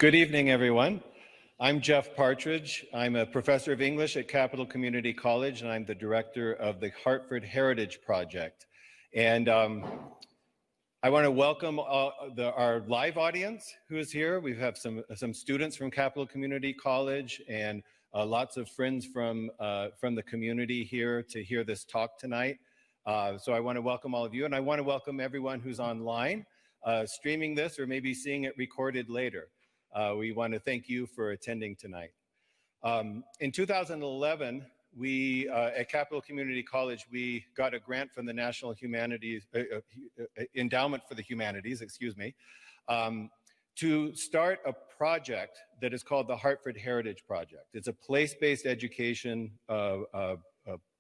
Good evening, everyone. I'm Jeff Partridge. I'm a professor of English at Capital Community College, and I'm the director of the Hartford Heritage Project. And I want to welcome our live audience who is here. We have some students from Capital Community College and lots of friends from the community here to hear this talk tonight. So I want to welcome all of you, and I want to welcome everyone who's online, streaming this or maybe seeing it recorded later. We want to thank you for attending tonight. In 2011, we, at Capital Community College, we got a grant from the National Humanities, Endowment for the Humanities, to start a project that is called the Hartford Heritage Project. It's a place-based education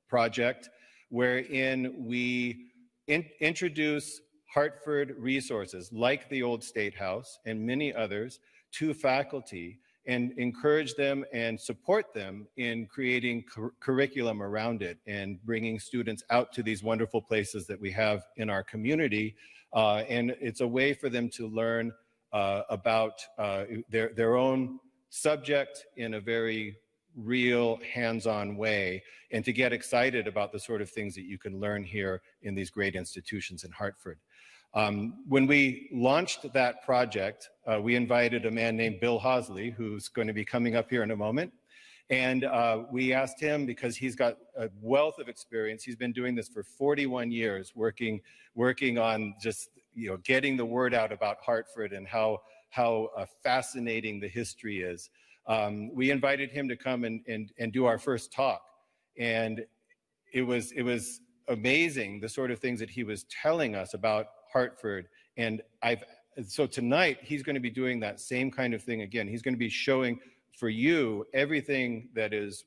project wherein we introduce Hartford resources like the Old State House and many others to faculty and encourage them and support them in creating curriculum around it and bringing students out to these wonderful places that we have in our community. And it's a way for them to learn about their own subject in a very real, hands-on way, and to get excited about the sort of things that you can learn here in these great institutions in Hartford. When we launched that project, we invited a man named Bill Hosley, who's going to be coming up here in a moment. And we asked him, because he's got a wealth of experience. He's been doing this for 41 years, working on just, getting the word out about Hartford and how fascinating the history is. We invited him to come and do our first talk. And it was amazing, the sort of things that he was telling us about Hartford. And so tonight, he's going to be doing that same kind of thing again. He's going to be showing for you everything that is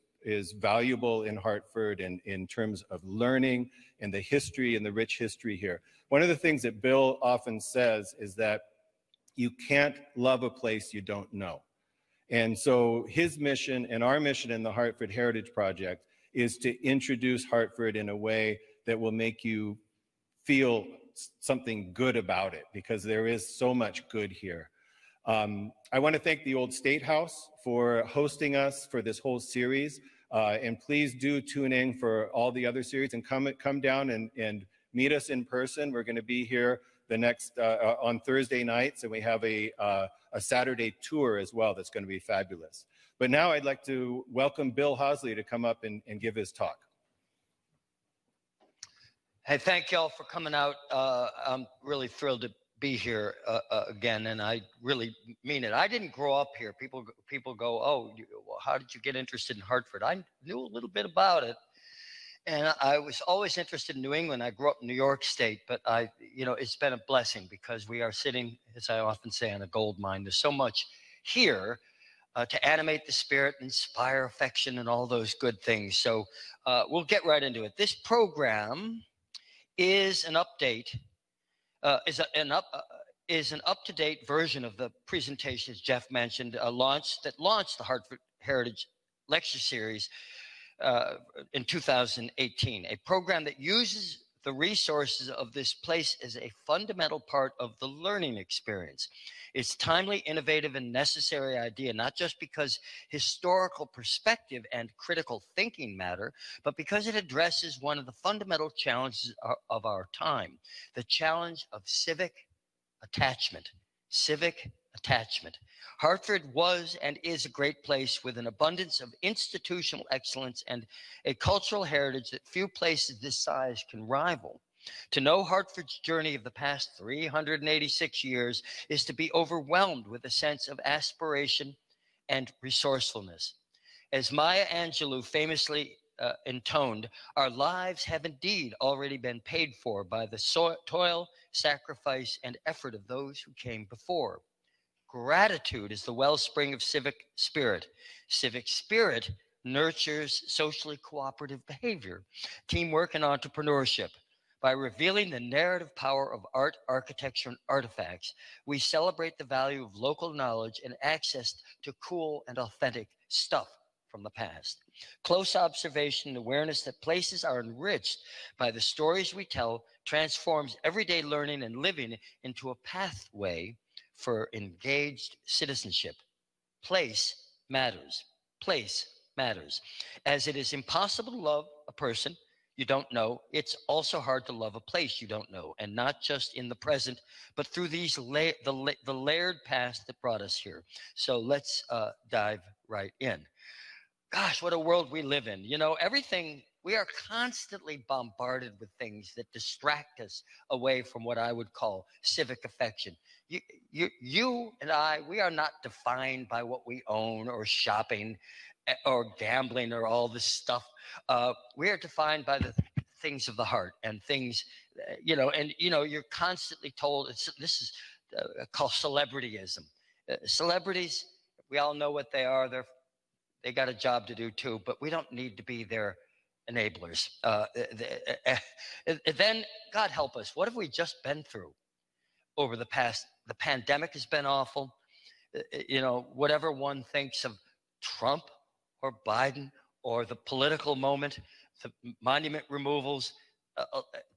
valuable in Hartford and in terms of learning and the history and the rich history here. One of the things that Bill often says is that you can't love a place you don't know. And so his mission and our mission in the Hartford Heritage Project is to introduce Hartford in a way that will make you feel something good about it, because there is so much good here. I want to thank the Old State House for hosting us for this whole series. And please do tune in for all the other series and come down and meet us in person. We're going to be here the next on Thursday nights, and we have a Saturday tour as well that's going to be fabulous. But now I'd like to welcome Bill Hosley to come up and give his talk. Hey, thank y'all for coming out. I'm really thrilled to be here again, and I really mean it. I didn't grow up here. People go, "Oh, well, how did you get interested in Hartford?" I knew a little bit about it, and I was always interested in New England. I grew up in New York State, but it's been a blessing because we are sitting, as I often say, on a gold mine. There's so much here to animate the spirit, inspire affection, and all those good things. So we'll get right into it. This program is an update, is an up-to-date version of the presentation, as Jeff mentioned, that launched the Hartford Heritage Lecture Series in 2018, a program that uses the resources of this place as a fundamental part of the learning experience. It's timely, innovative, and necessary idea, not just because historical perspective and critical thinking matter, but because it addresses one of the fundamental challenges of our time, the challenge of civic attachment. Civic attachment. Hartford was and is a great place with an abundance of institutional excellence and a cultural heritage that few places this size can rival. To know Hartford's journey of the past 386 years is to be overwhelmed with a sense of aspiration and resourcefulness. As Maya Angelou famously intoned, our lives have indeed already been paid for by the toil, sacrifice, and effort of those who came before. Gratitude is the wellspring of civic spirit. Civic spirit nurtures socially cooperative behavior, teamwork, and entrepreneurship. By revealing the narrative power of art, architecture, and artifacts, we celebrate the value of local knowledge and access to cool and authentic stuff from the past. Close observation and awareness that places are enriched by the stories we tell transforms everyday learning and living into a pathway for engaged citizenship. Place matters. Place matters. As it is impossible to love a person you don't know, it's also hard to love a place you don't know, and not just in the present, but through these the layered past that brought us here. So let's dive right in. Gosh, what a world we live in. You know, everything, we are constantly bombarded with things that distract us away from what I would call civic affection. You and I, we are not defined by what we own or shopping or gambling or all this stuff. We are defined by the things of the heart and things, you're constantly told, this is called celebrityism. Celebrities, we all know what they are. They got a job to do too, but we don't need to be their enablers. Then, God help us, what have we just been through over the past? The pandemic has been awful. Whatever one thinks of Trump or Biden or the political moment, the monument removals,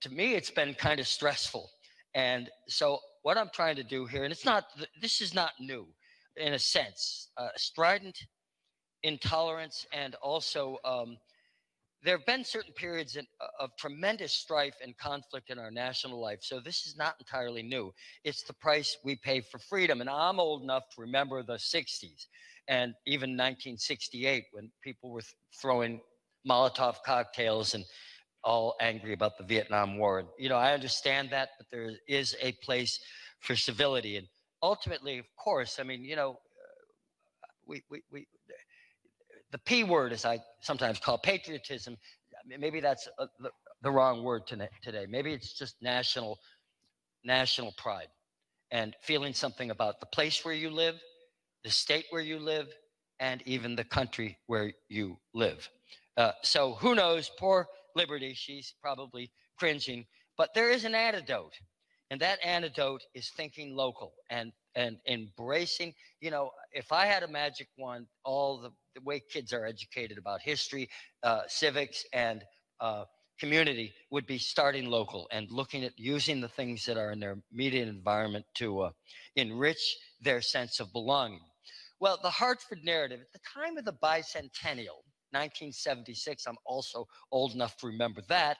to me, it's been kind of stressful. And so what I'm trying to do here, and this is not new in a sense, strident intolerance, and also there have been certain periods of tremendous strife and conflict in our national life. So this is not entirely new. It's the price we pay for freedom. And I'm old enough to remember the 60s and even 1968 when people were throwing Molotov cocktails and all angry about the Vietnam War. And, I understand that, but there is a place for civility. And ultimately, of course, I mean, we the P word, as I sometimes call patriotism, maybe that's the wrong word today. Maybe it's just national pride and feeling something about the place where you live, the state where you live, and even the country where you live. So who knows, poor Liberty, she's probably cringing, but there is an antidote. And that antidote is thinking local and embracing, if I had a magic wand, all the way kids are educated about history, civics, and community would be starting local and looking at using the things that are in their immediate environment to enrich their sense of belonging. Well, the Hartford narrative, at the time of the bicentennial, 1976, I'm also old enough to remember that,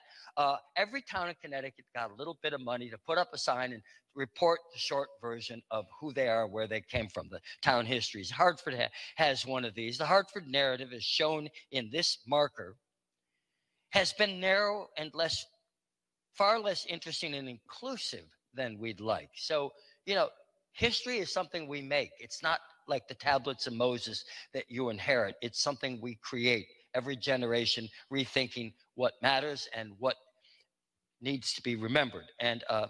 every town in Connecticut got a little bit of money to put up a sign and report the short version of who they are, where they came from, the town histories. Hartford has one of these. The Hartford narrative, is shown in this marker, has been narrow and far less interesting and inclusive than we'd like. So, history is something we make. It's not like the tablets of Moses that you inherit. It's something we create every generation, rethinking what matters and what needs to be remembered. And a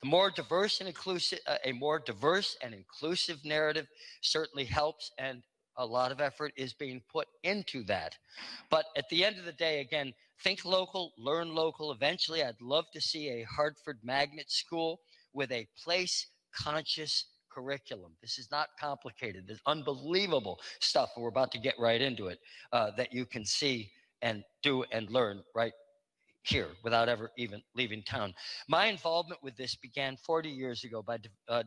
more diverse and inclusive narrative certainly helps, and a lot of effort is being put into that. But at the end of the day, again, think local, learn local. Eventually, I'd love to see a Hartford magnet school with a place-conscious curriculum. This is not complicated. There's unbelievable stuff, and we're about to get right into it, that you can see and do and learn right here without ever even leaving town. My involvement with this began 40 years ago by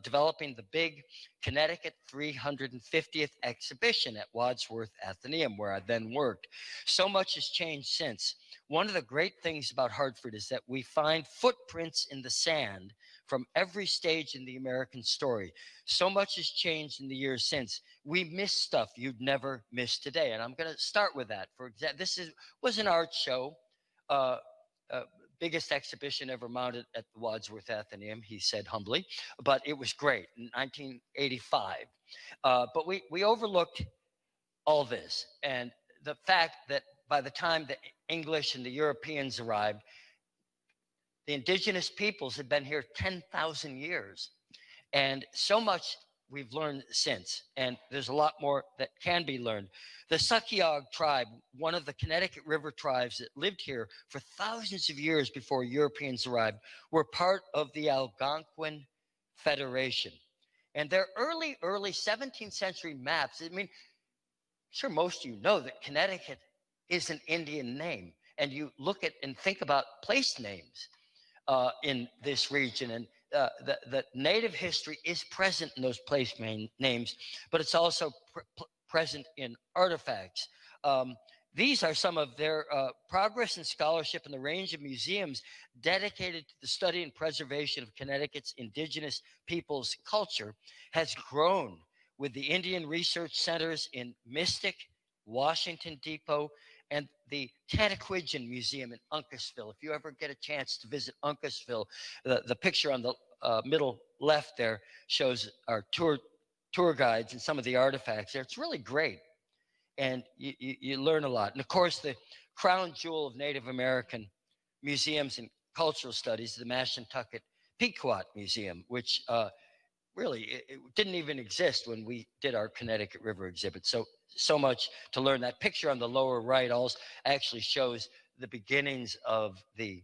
developing the big Connecticut 350th exhibition at Wadsworth Atheneum, where I then worked. So much has changed since. One of the great things about Hartford is that we find footprints in the sand from every stage in the American story. So much has changed in the years since. We miss stuff you'd never miss today. And I'm going to start with that. For example, was an art show, biggest exhibition ever mounted at the Wadsworth Atheneum, he said humbly, but it was great in 1985. But we overlooked all this, and the fact that by the time the English and the Europeans arrived, the indigenous peoples had been here 10,000 years. And so much we've learned since, and there's a lot more that can be learned. The Sakyog tribe, one of the Connecticut River tribes that lived here for thousands of years before Europeans arrived, were part of the Algonquin Federation. And their early 17th century maps, I mean, sure most of you know that Connecticut is an Indian name, and you look at and think about place names in this region, and the native history is present in those place names, but it's also present in artifacts. These are some of their progress and scholarship in the range of museums dedicated to the study and preservation of Connecticut's indigenous peoples' culture has grown with the Indian Research Centers in Mystic, Washington Depot, and the Tanaquidgeon Museum in Uncasville. If you ever get a chance to visit Uncasville, the picture on the middle left there shows our tour guides and some of the artifacts there. It's really great, and you learn a lot. And of course, the crown jewel of Native American museums and cultural studies, the Mashantucket Pequot Museum, which really it didn't even exist when we did our Connecticut River exhibit. So much to learn. That picture on the lower right also actually shows the beginnings of the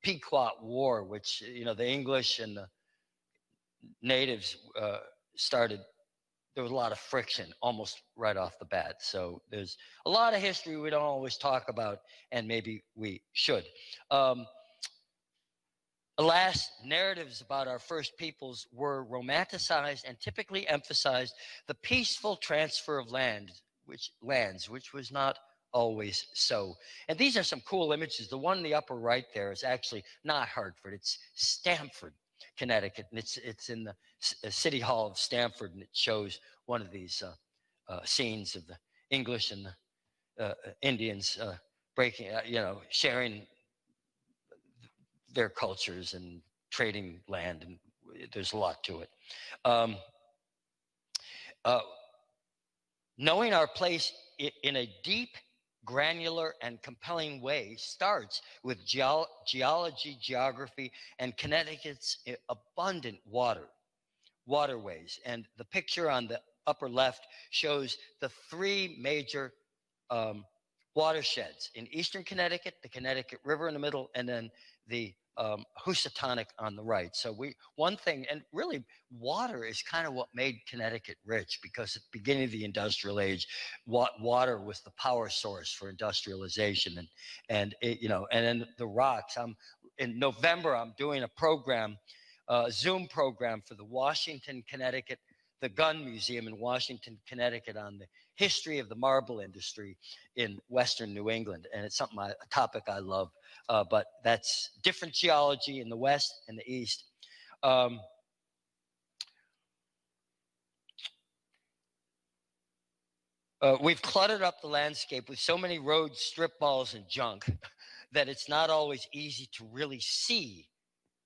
Pequot War, which, you know, the English and the natives started. There was a lot of friction almost right off the bat. So there's a lot of history we don't always talk about, and maybe we should. Alas, narratives about our first peoples were romanticized and typically emphasized the peaceful transfer of lands, which was not always so. And these are some cool images. The one in the upper right there is actually not Hartford, it's Stamford, Connecticut, and it's in the City Hall of Stamford, and it shows one of these scenes of the English and the Indians breaking, sharing their cultures and trading land, and there's a lot to it. Knowing our place in a deep, granular, and compelling way starts with geology, geography, and Connecticut's abundant waterways. And the picture on the upper left shows the three major watersheds in eastern Connecticut, the Connecticut River in the middle, and then the Housatonic on the right. So one thing, and really water is kind of what made Connecticut rich, because at the beginning of the industrial age, water was the power source for industrialization. And then the rocks. In November, I'm doing a program, Zoom program for the the Gun Museum in Washington, Connecticut, on the history of the marble industry in Western New England. And it's a topic I love, but that's different geology in the West and the East. We've cluttered up the landscape with so many roads, strip malls, and junk that it's not always easy to really see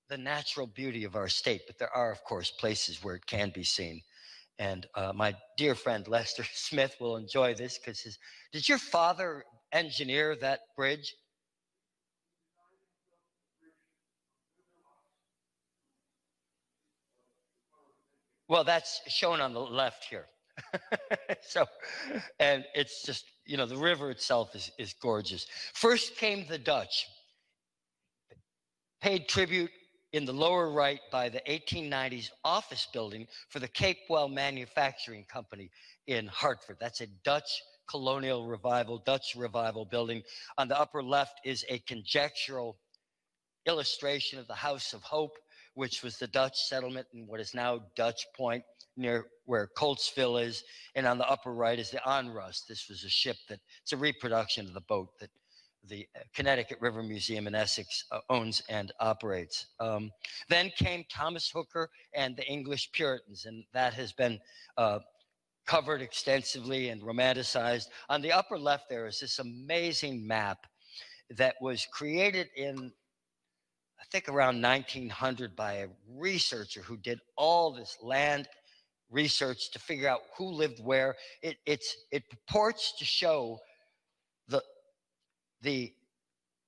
the natural beauty of our state. But there are, of course, places where it can be seen. And my dear friend Lester Smith will enjoy this, because did your father engineer that bridge? Well, that's shown on the left here. And it's just, the river itself is gorgeous. First came the Dutch, paid tribute in the lower right by the 1890s office building for the Capewell Manufacturing Company in Hartford. That's a Dutch colonial revival, Dutch revival building. On the upper left is a conjectural illustration of the House of Hope, which was the Dutch settlement in what is now Dutch Point, near where Coltsville is. And on the upper right is the Onrus. This was a ship it's a reproduction of the boat that the Connecticut River Museum in Essex owns and operates. Then came Thomas Hooker and the English Puritans, and that has been covered extensively and romanticized. On the upper left there is this amazing map that was created in, I think, around 1900 by a researcher who did all this land research to figure out who lived where. It purports to show the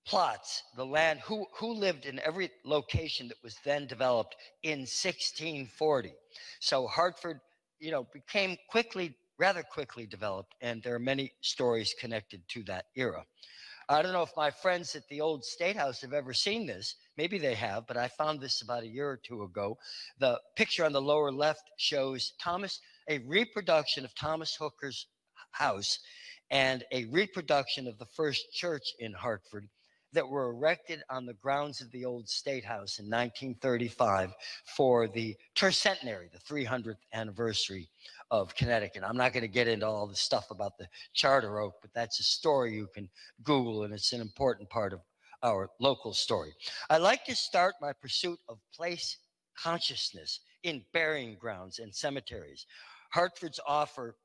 plots, the land, who lived in every location that was then developed in 1640. So Hartford, became rather quickly developed, and there are many stories connected to that era. I don't know if my friends at the old State House have ever seen this. Maybe they have, but I found this about a year or two ago. The picture on the lower left shows a reproduction of Thomas Hooker's house, and a reproduction of the first church in Hartford, that were erected on the grounds of the old State House in 1935 for the tercentenary, the 300th anniversary of Connecticut. I'm not going to get into all the stuff about the Charter Oak, but that's a story you can Google, and it's an important part of our local story. I like to start my pursuit of place consciousness in burying grounds and cemeteries. Hartford's offer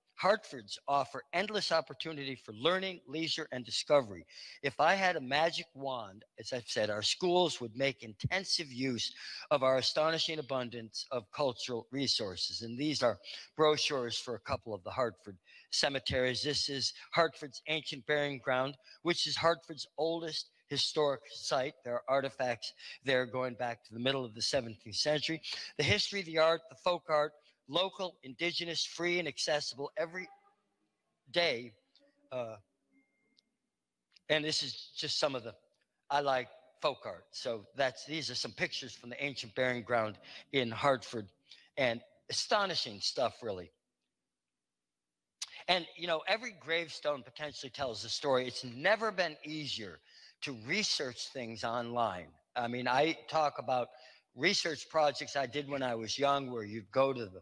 endless opportunity for learning, leisure, and discovery. If I had a magic wand, as I've said, our schools would make intensive use of our astonishing abundance of cultural resources. And these are brochures for a couple of the Hartford cemeteries. This is Hartford's ancient burying ground, which is Hartford's oldest historic site. There are artifacts there going back to the middle of the 17th century. The history, the art, the folk art, local, indigenous, free, and accessible every day. And this is just some of the, I like folk art. So these are some pictures from the ancient burying ground in Hartford, and astonishing stuff, really. And, you know, every gravestone potentially tells a story. It's never been easier to research things online. I mean, I talk about research projects I did when I was young, where you'd go to the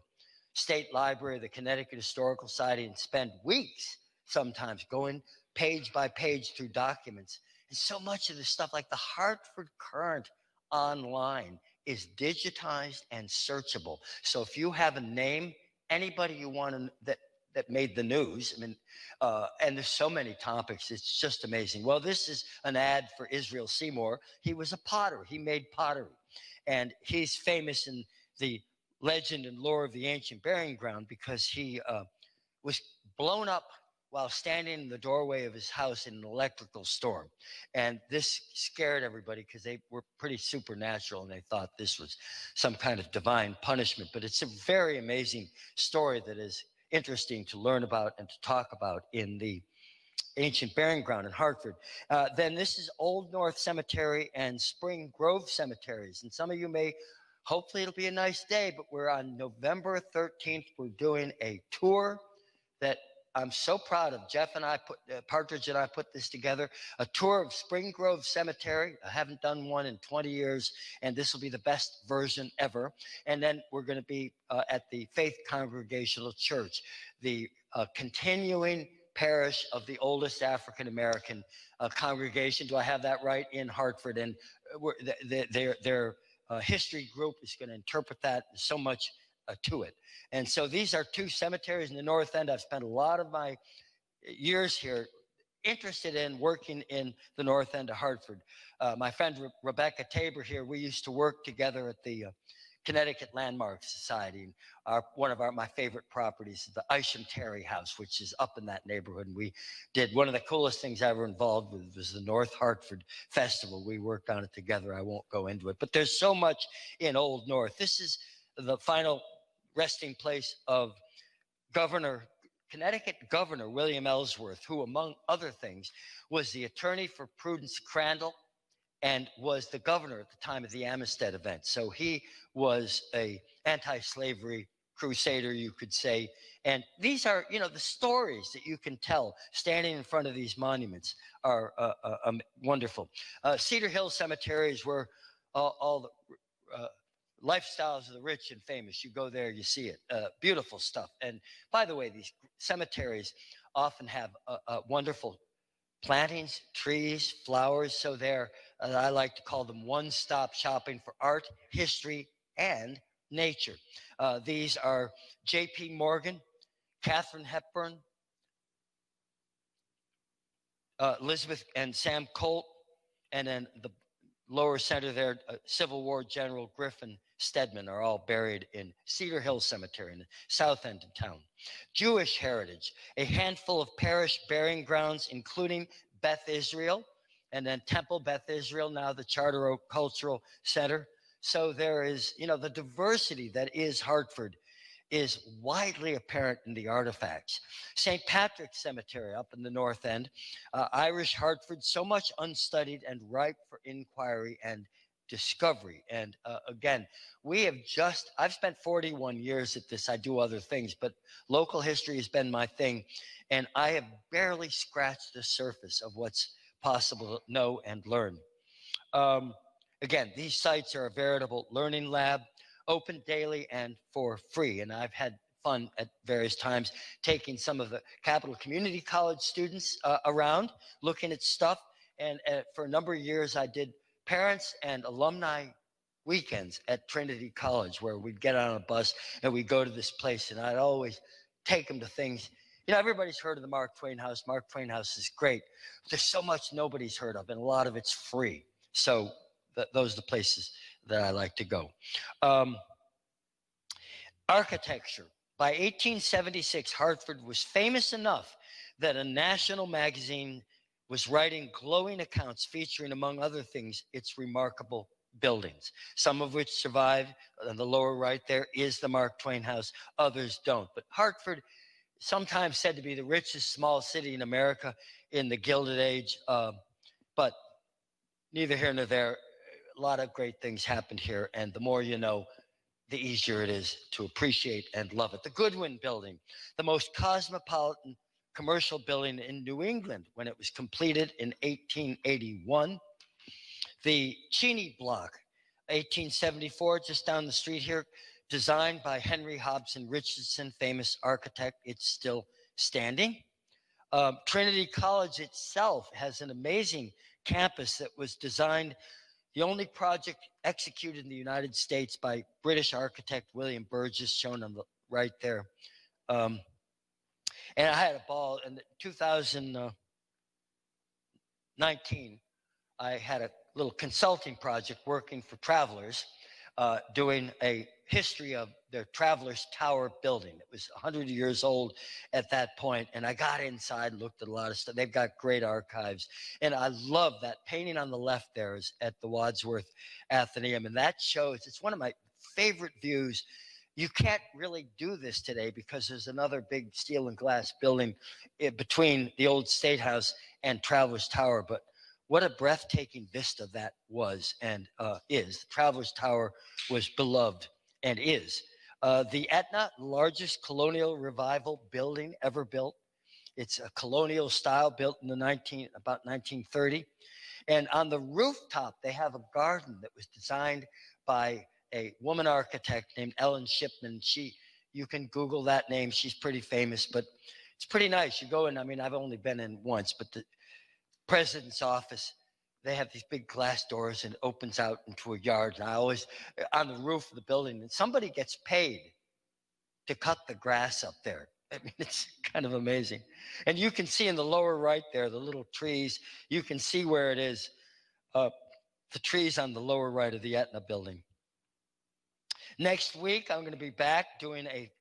State Library, the Connecticut Historical Society, and spend weeks sometimes going page by page through documents. And so much of the stuff, like the Hartford Current online, is digitized and searchable. So if you have a name, anybody you want to, that made the news, I mean, and there's so many topics, it's just amazing. Well, this is an ad for Israel Seymour. He was a potter. He made pottery. And he's famous in the legend and lore of the ancient burying ground because he was blown up while standing in the doorway of his house in an electrical storm. And this scared everybody because they were pretty supernatural and they thought this was some kind of divine punishment. But it's a very amazing story that is interesting to learn about and to talk about in the ancient burying ground in Hartford. Then this is Old North Cemetery and Spring Grove cemeteries. And some of you may, hopefully it'll be a nice day, but we're on November 13th. We're doing a tour that I'm so proud of. Jeff and I Partridge and I put this together, a tour of Spring Grove Cemetery. I haven't done one in 20 years, and this will be the best version ever. And then we're going to be at the Faith Congregational Church, the continuing parish of the oldest African-American congregation. Do I have that right? In Hartford. And their history group is going to interpret that. There's so much to it. And so these are two cemeteries in the North End. I've spent a lot of my years here interested in working in the North End of Hartford. My friend Rebecca Tabor here, we used to work together at the Connecticut Landmark Society. One of my favorite properties is the Isham Terry House, which is up in that neighborhood. And we did one of the coolest things I ever involved with was the North Hartford Festival. We worked on it together. I won't go into it, but there's so much in Old North. This is the final resting place of Connecticut Governor William Ellsworth, who, among other things, was the attorney for Prudence Crandall and was the governor at the time of the Amistad event. So he was a anti-slavery crusader, you could say. And these are, you know, the stories that you can tell standing in front of these monuments are wonderful. Cedar Hill Cemetery is where all the lifestyles of the rich and famous. You go there, you see it. Beautiful stuff. And by the way, these cemeteries often have wonderful plantings, trees, flowers. So they're, I like to call them one-stop shopping for art, history, and nature. These are J.P. Morgan, Katharine Hepburn, Elizabeth and Sam Colt, and then the lower center there, Civil War General Griffin Stedman are all buried in Cedar Hill Cemetery in the south end of town. Jewish heritage, a handful of parish burying grounds, including Beth Israel, and then Temple Beth Israel, now the Charter Oak Cultural Center. So there is, you know, the diversity that is Hartford is widely apparent in the artifacts. St. Patrick's Cemetery up in the North End, Irish Hartford, so much unstudied and ripe for inquiry and discovery. And again, I've spent 41 years at this. I do other things, but local history has been my thing. And I have barely scratched the surface of what's possible to know and learn. Again, these sites are a veritable learning lab, open daily and for free. And I've had fun at various times taking some of the Capital Community College students around, looking at stuff. And for a number of years, I did parents and alumni weekends at Trinity College, where we'd get on a bus and we'd go to this place, and I'd always take them to things. You know, everybody's heard of the Mark Twain House. Mark Twain House is great. There's so much nobody's heard of, and a lot of it's free. So those are the places that I like to go. Architecture. By 1876, Hartford was famous enough that a national magazine was writing glowing accounts featuring, among other things, its remarkable buildings, some of which survive. On the lower right there is the Mark Twain House. Others don't. But Hartford, sometimes said to be the richest small city in America in the Gilded Age, but neither here nor there. A lot of great things happened here, and the more you know, the easier it is to appreciate and love it. The Goodwin Building, the most cosmopolitan commercial building in New England when it was completed in 1881. The Cheney Block, 1874, just down the street here, designed by Henry Hobson Richardson, famous architect. It's still standing. Trinity College itself has an amazing campus that was designed, the only project executed in the United States by British architect William Burgess, shown on the right there. And I had a ball in 2019. I had a little consulting project working for Travelers, doing a history of their Travelers Tower building. It was 100 years old at that point, and I got inside, looked at a lot of stuff. They've got great archives, and I love that painting on the left there is at the Wadsworth Athenaeum, and that shows, it's one of my favorite views. You can't really do this today because there's another big steel and glass building between the old State House and Travelers Tower, but what a breathtaking vista that was and is. The Travelers Tower was beloved and is. The Etna, largest colonial revival building ever built. It's a colonial style built in about 1930. And on the rooftop, they have a garden that was designed by a woman architect named Ellen Shipman. You can Google that name. She's pretty famous, but it's pretty nice. You go in, I mean, I've only been in once, but the president's office, they have these big glass doors and it opens out into a yard. And I always, on the roof of the building, and somebody gets paid to cut the grass up there. I mean, it's kind of amazing. And you can see in the lower right there, the little trees, you can see where it is, the trees on the lower right of the Etna building. Next week, I'm going to be back doing a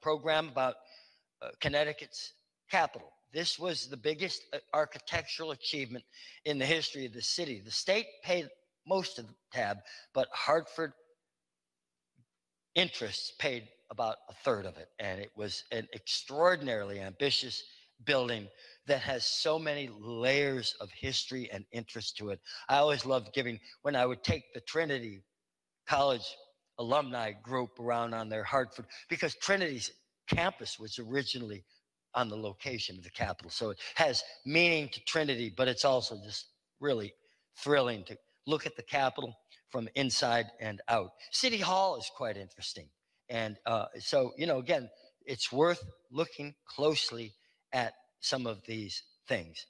program about Connecticut's capital. This was the biggest architectural achievement in the history of the city. The state paid most of the tab, but Hartford interests paid about a third of it. And it was an extraordinarily ambitious building that has so many layers of history and interest to it. I always loved giving, when I would take the Trinity College alumni group around on their Hartford, because Trinity's campus was originally on the location of the Capitol. So it has meaning to Trinity, but it's also just really thrilling to look at the Capitol from inside and out. City Hall is quite interesting. And so, you know, again, it's worth looking closely at some of these things.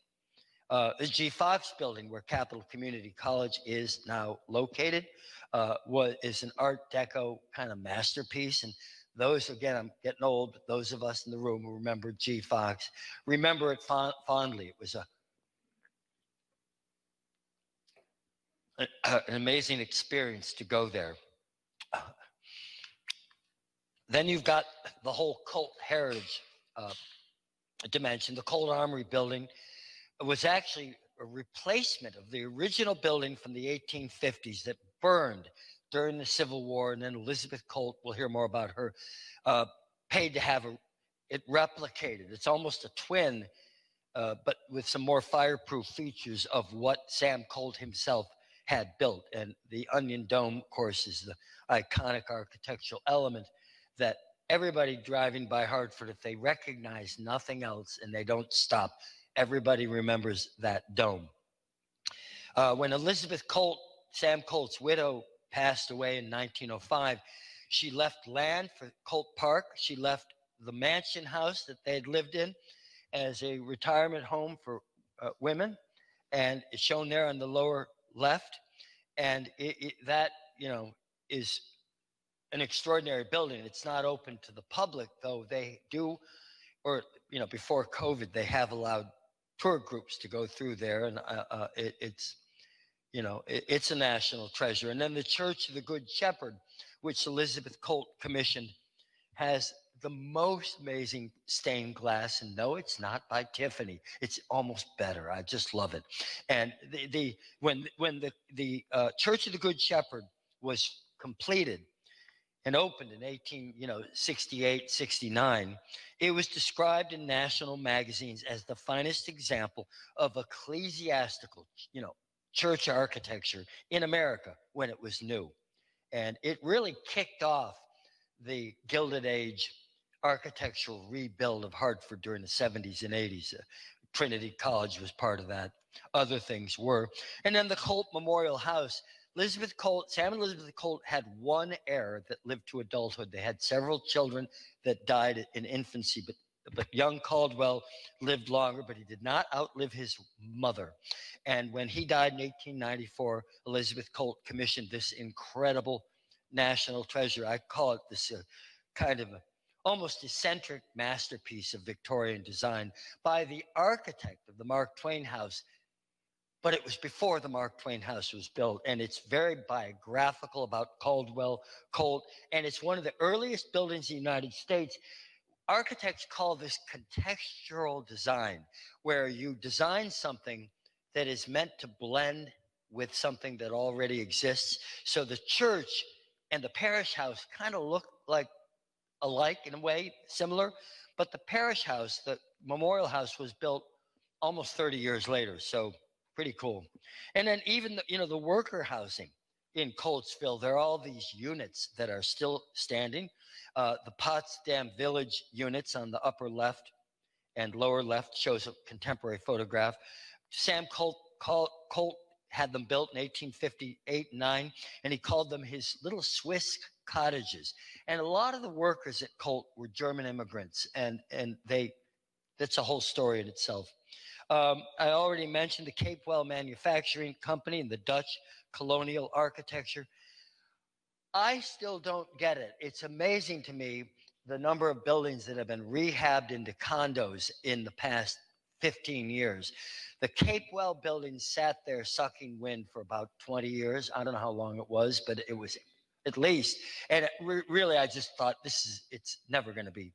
The G. Fox building, where Capital Community College is now located, is an Art Deco kind of masterpiece. And those, again, I'm getting old, but those of us in the room who remember G. Fox remember it fondly. It was an amazing experience to go there. Then you've got the whole cult heritage dimension. The Cold Armory building was actually a replacement of the original building from the 1850s that burned during the Civil War. And then Elizabeth Colt, we'll hear more about her, paid to have it replicated. It's almost a twin, but with some more fireproof features of what Sam Colt himself had built. And the Onion Dome, of course, is the iconic architectural element that everybody driving by Hartford, if they recognize nothing else and they don't stop, Everybody remembers that dome. When Elizabeth Colt, Sam Colt's widow, passed away in 1905, she left land for Colt Park. She left the mansion house that they had lived in as a retirement home for women, and it's shown there on the lower left. And that, you know, is an extraordinary building. It's not open to the public, though they do, or, you know, before COVID, they have allowed tour groups to go through there, and it's, you know, it's a national treasure. And then the Church of the Good Shepherd, which Elizabeth Colt commissioned, has the most amazing stained glass. And no, it's not by Tiffany. It's almost better. I just love it. And when the Church of the Good Shepherd was completed and opened in 1868, 69, it was described in national magazines as the finest example of ecclesiastical, you know, church architecture in America when it was new. And it really kicked off the Gilded Age architectural rebuild of Hartford during the 70s and 80s. Trinity College was part of that. Other things were. And then the Colt Memorial House. Sam and Elizabeth Colt had one heir that lived to adulthood. They had several children that died in infancy, but young Caldwell lived longer, but he did not outlive his mother. And when he died in 1894, Elizabeth Colt commissioned this incredible national treasure. I call it this kind of almost eccentric masterpiece of Victorian design by the architect of the Mark Twain House. But it was before the Mark Twain House was built, and it's very biographical about Caldwell Colt, and it's one of the earliest buildings in the United States. Architects call this contextual design, where you design something that is meant to blend with something that already exists. So the church and the parish house kind of look like alike in a way, similar, but the parish house, the memorial house, was built almost 30 years later. So pretty cool. And then even the worker housing in Coltsville, there are all these units that are still standing. The Potsdam Village units on the upper left and lower left shows a contemporary photograph. Sam Colt had them built in 1858 and 9, and he called them his little Swiss cottages. And a lot of the workers at Colt were German immigrants, and that's a whole story in itself. I already mentioned the Capewell Manufacturing Company and the Dutch colonial architecture. I still don't get it. It's amazing to me the number of buildings that have been rehabbed into condos in the past 15 years. The Capewell building sat there sucking wind for about 20 years. I don't know how long it was, but it was at least. And really, I just thought it's never going to be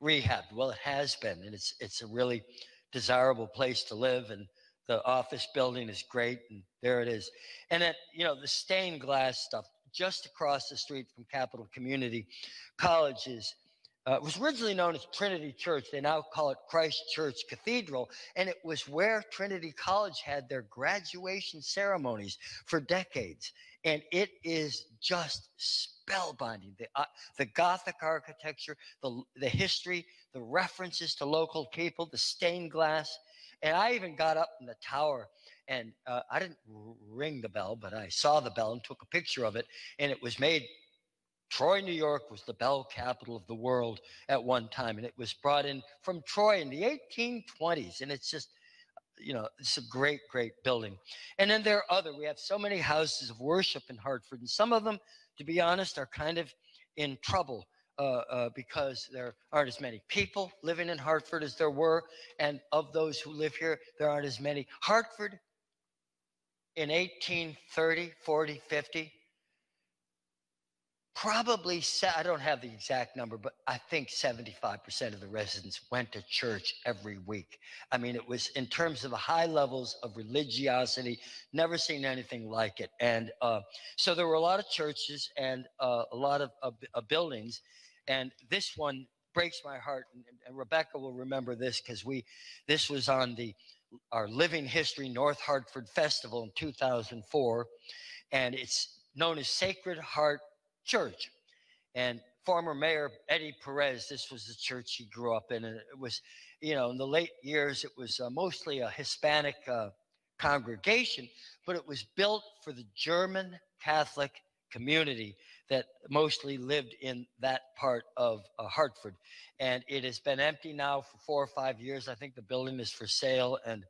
rehabbed. Well, it has been, and it's a really desirable place to live, and the office building is great, and there it is. And then, the stained glass stuff just across the street from Capital Community College was originally known as Trinity Church. They now call it Christ Church Cathedral, and it was where Trinity College had their graduation ceremonies for decades. And it is just spellbinding. The Gothic architecture, the history, the references to local people, the stained glass. And I even got up in the tower, and I didn't ring the bell, but I saw the bell and took a picture of it. And it was made, Troy, New York was the bell capital of the world at one time. And it was brought in from Troy in the 1820s. And it's just, it's a great, great building. And then we have so many houses of worship in Hartford. And some of them, to be honest, are kind of in trouble because there aren't as many people living in Hartford as there were. And of those who live here, there aren't as many. Hartford in 1830, 40, 50, probably, I don't have the exact number, but I think 75% of the residents went to church every week. I mean, it was, in terms of the high levels of religiosity, never seen anything like it. And so there were a lot of churches and a lot of buildings. And this one breaks my heart. And Rebecca will remember this because this was on our Living History North Hartford Festival in 2004. And it's known as Sacred Heart Church. And former mayor Eddie Perez, this was the church he grew up in, and it was, you know, in the late years, it was mostly a Hispanic congregation, but it was built for the German Catholic community that mostly lived in that part of Hartford. And it has been empty now for 4 or 5 years. I think the building is for sale, and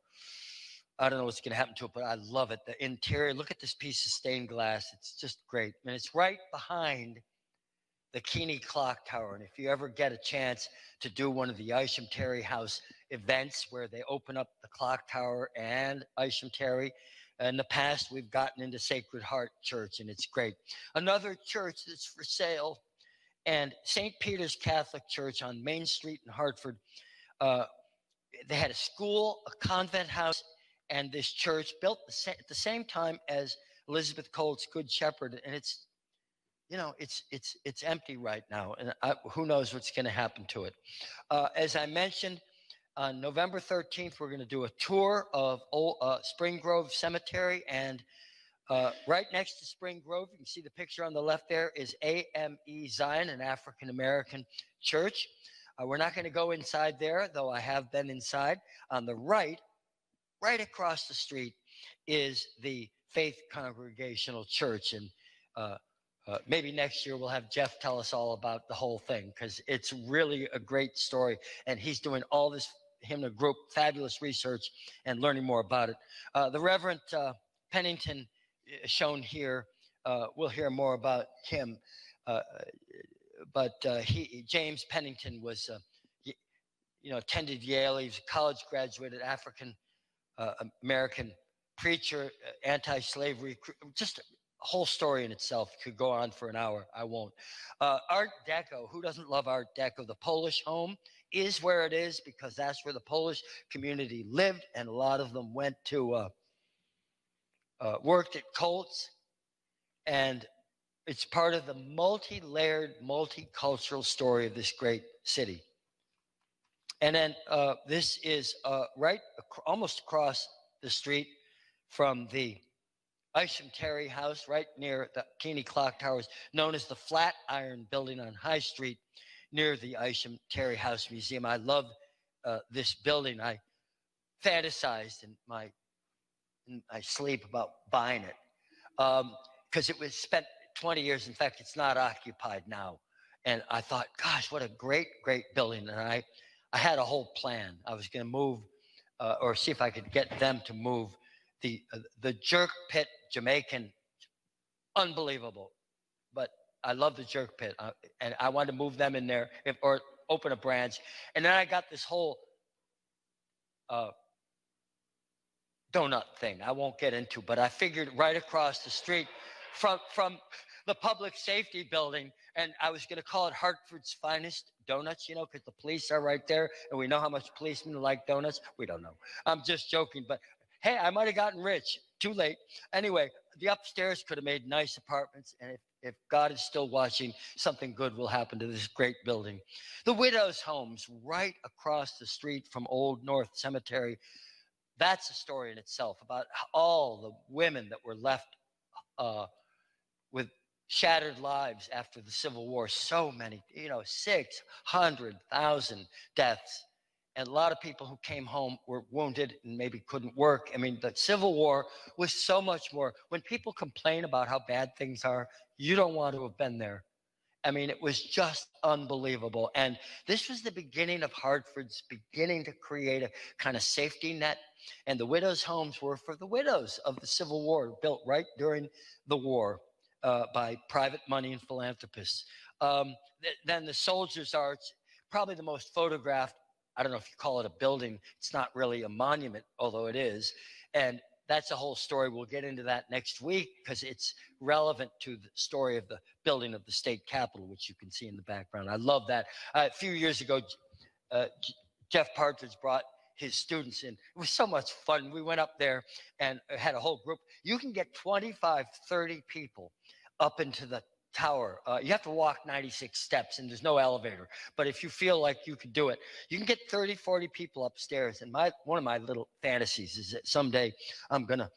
I don't know what's going to happen to it, but I love it. The interior, look at this piece of stained glass. It's just great. And it's right behind the Keeney Clock Tower. And if you ever get a chance to do one of the Isham Terry House events where they open up the clock tower and Isham Terry, in the past, we've gotten into Sacred Heart Church, and it's great. Another church that's for sale, and St. Peter's Catholic Church on Main Street in Hartford. They had a school, a convent house, and this church built at the same time as Elizabeth Colt's Good Shepherd, and it's, you know, it's empty right now, and who knows what's going to happen to it. As I mentioned, on November 13th, we're going to do a tour of Spring Grove Cemetery, and right next to Spring Grove, you can see the picture on the left there, is AME Zion, an African-American church. We're not going to go inside there, though I have been inside. On the right across the street, is the Faith Congregational Church, and maybe next year we'll have Jeff tell us all about the whole thing, because it's really a great story, and he's doing all this, him and a group, fabulous research and learning more about it. The Reverend Pennington, shown here, we'll hear more about him, but James Pennington was, you know, attended Yale. He was a college graduated African American preacher, anti-slavery, just a whole story in itself. Could go on for an hour. I won't. Art Deco. Who doesn't love Art Deco? The Polish home is where it is because that's where the Polish community lived, and a lot of them went to worked at Colts, and it's part of the multi-layered, multicultural story of this great city. And then this is almost across the street from the Isham Terry House, right near the Keeney Clock Towers, known as the Flatiron Building on High Street, near the Isham Terry House Museum. I love this building. I fantasized in my sleep about buying it because it was spent 20 years. In fact, it's not occupied now. And I thought, gosh, what a great, great building. And I had a whole plan. I was going to move or see if I could get them to move the Jerk Pit Jamaican. Unbelievable. But I love the Jerk Pit. And I wanted to move them in there or open a branch. And then I got this whole donut thing I won't get into, but I figured right across the street from the public safety building, and I was going to call it Hartford's Finest Donuts, you know, because the police are right there, and we know how much policemen like donuts. We don't know. I'm just joking, but hey, I might have gotten rich. Too late. Anyway, the upstairs could have made nice apartments, and if God is still watching, something good will happen to this great building. The Widows' Homes right across the street from Old North Cemetery. That's a story in itself about all the women that were left with shattered lives after the Civil War. So many, 600,000 deaths. And a lot of people who came home were wounded and maybe couldn't work. I mean, the Civil War was so much more. When people complain about how bad things are, you don't want to have been there. I mean, it was just unbelievable. And this was the beginning of Hartford's beginning to create a kind of safety net. And the widows' homes were for the widows of the Civil War, built right during the war by private money and philanthropists. Then the Soldiers' Arch, probably the most photographed. I don't know if you call it a building. It's not really a monument, although it is. And that's a whole story. We'll get into that next week because it's relevant to the story of the building of the state capitol, which you can see in the background. I love that. A few years ago, Jeff Partridge brought his students in. It was so much fun. We went up there and had a whole group. You can get 25, 30 people up into the tower. You have to walk 96 steps and there's no elevator. But if you feel like you could do it, you can get 30, 40 people upstairs. And one of my little fantasies is that someday I'm going to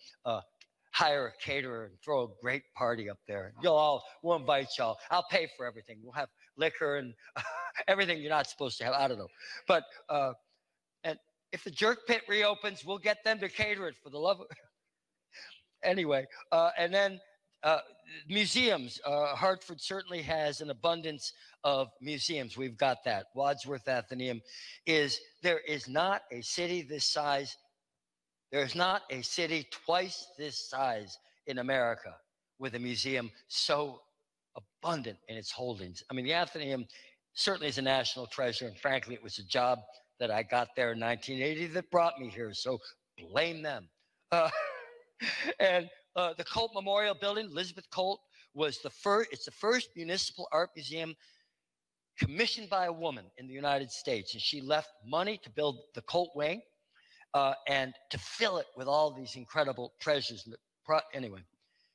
hire a caterer and throw a great party up there. We'll invite y'all. I'll pay for everything. We'll have liquor and everything you're not supposed to have. I don't know. But, and if the jerk pit reopens, we'll get them to cater it for the love of. Anyway, and then museums. Hartford certainly has an abundance of museums. We've got that. Wadsworth Atheneum there is not a city this size. There's not a city twice this size in America with a museum so abundant in its holdings. I mean, the Atheneum certainly is a national treasure, and frankly, it was a job that I got there in 1980 that brought me here, so blame them. And the Colt Memorial Building, Elizabeth Colt, it's the first municipal art museum commissioned by a woman in the United States, and she left money to build the Colt Wing and to fill it with all these incredible treasures. Anyway,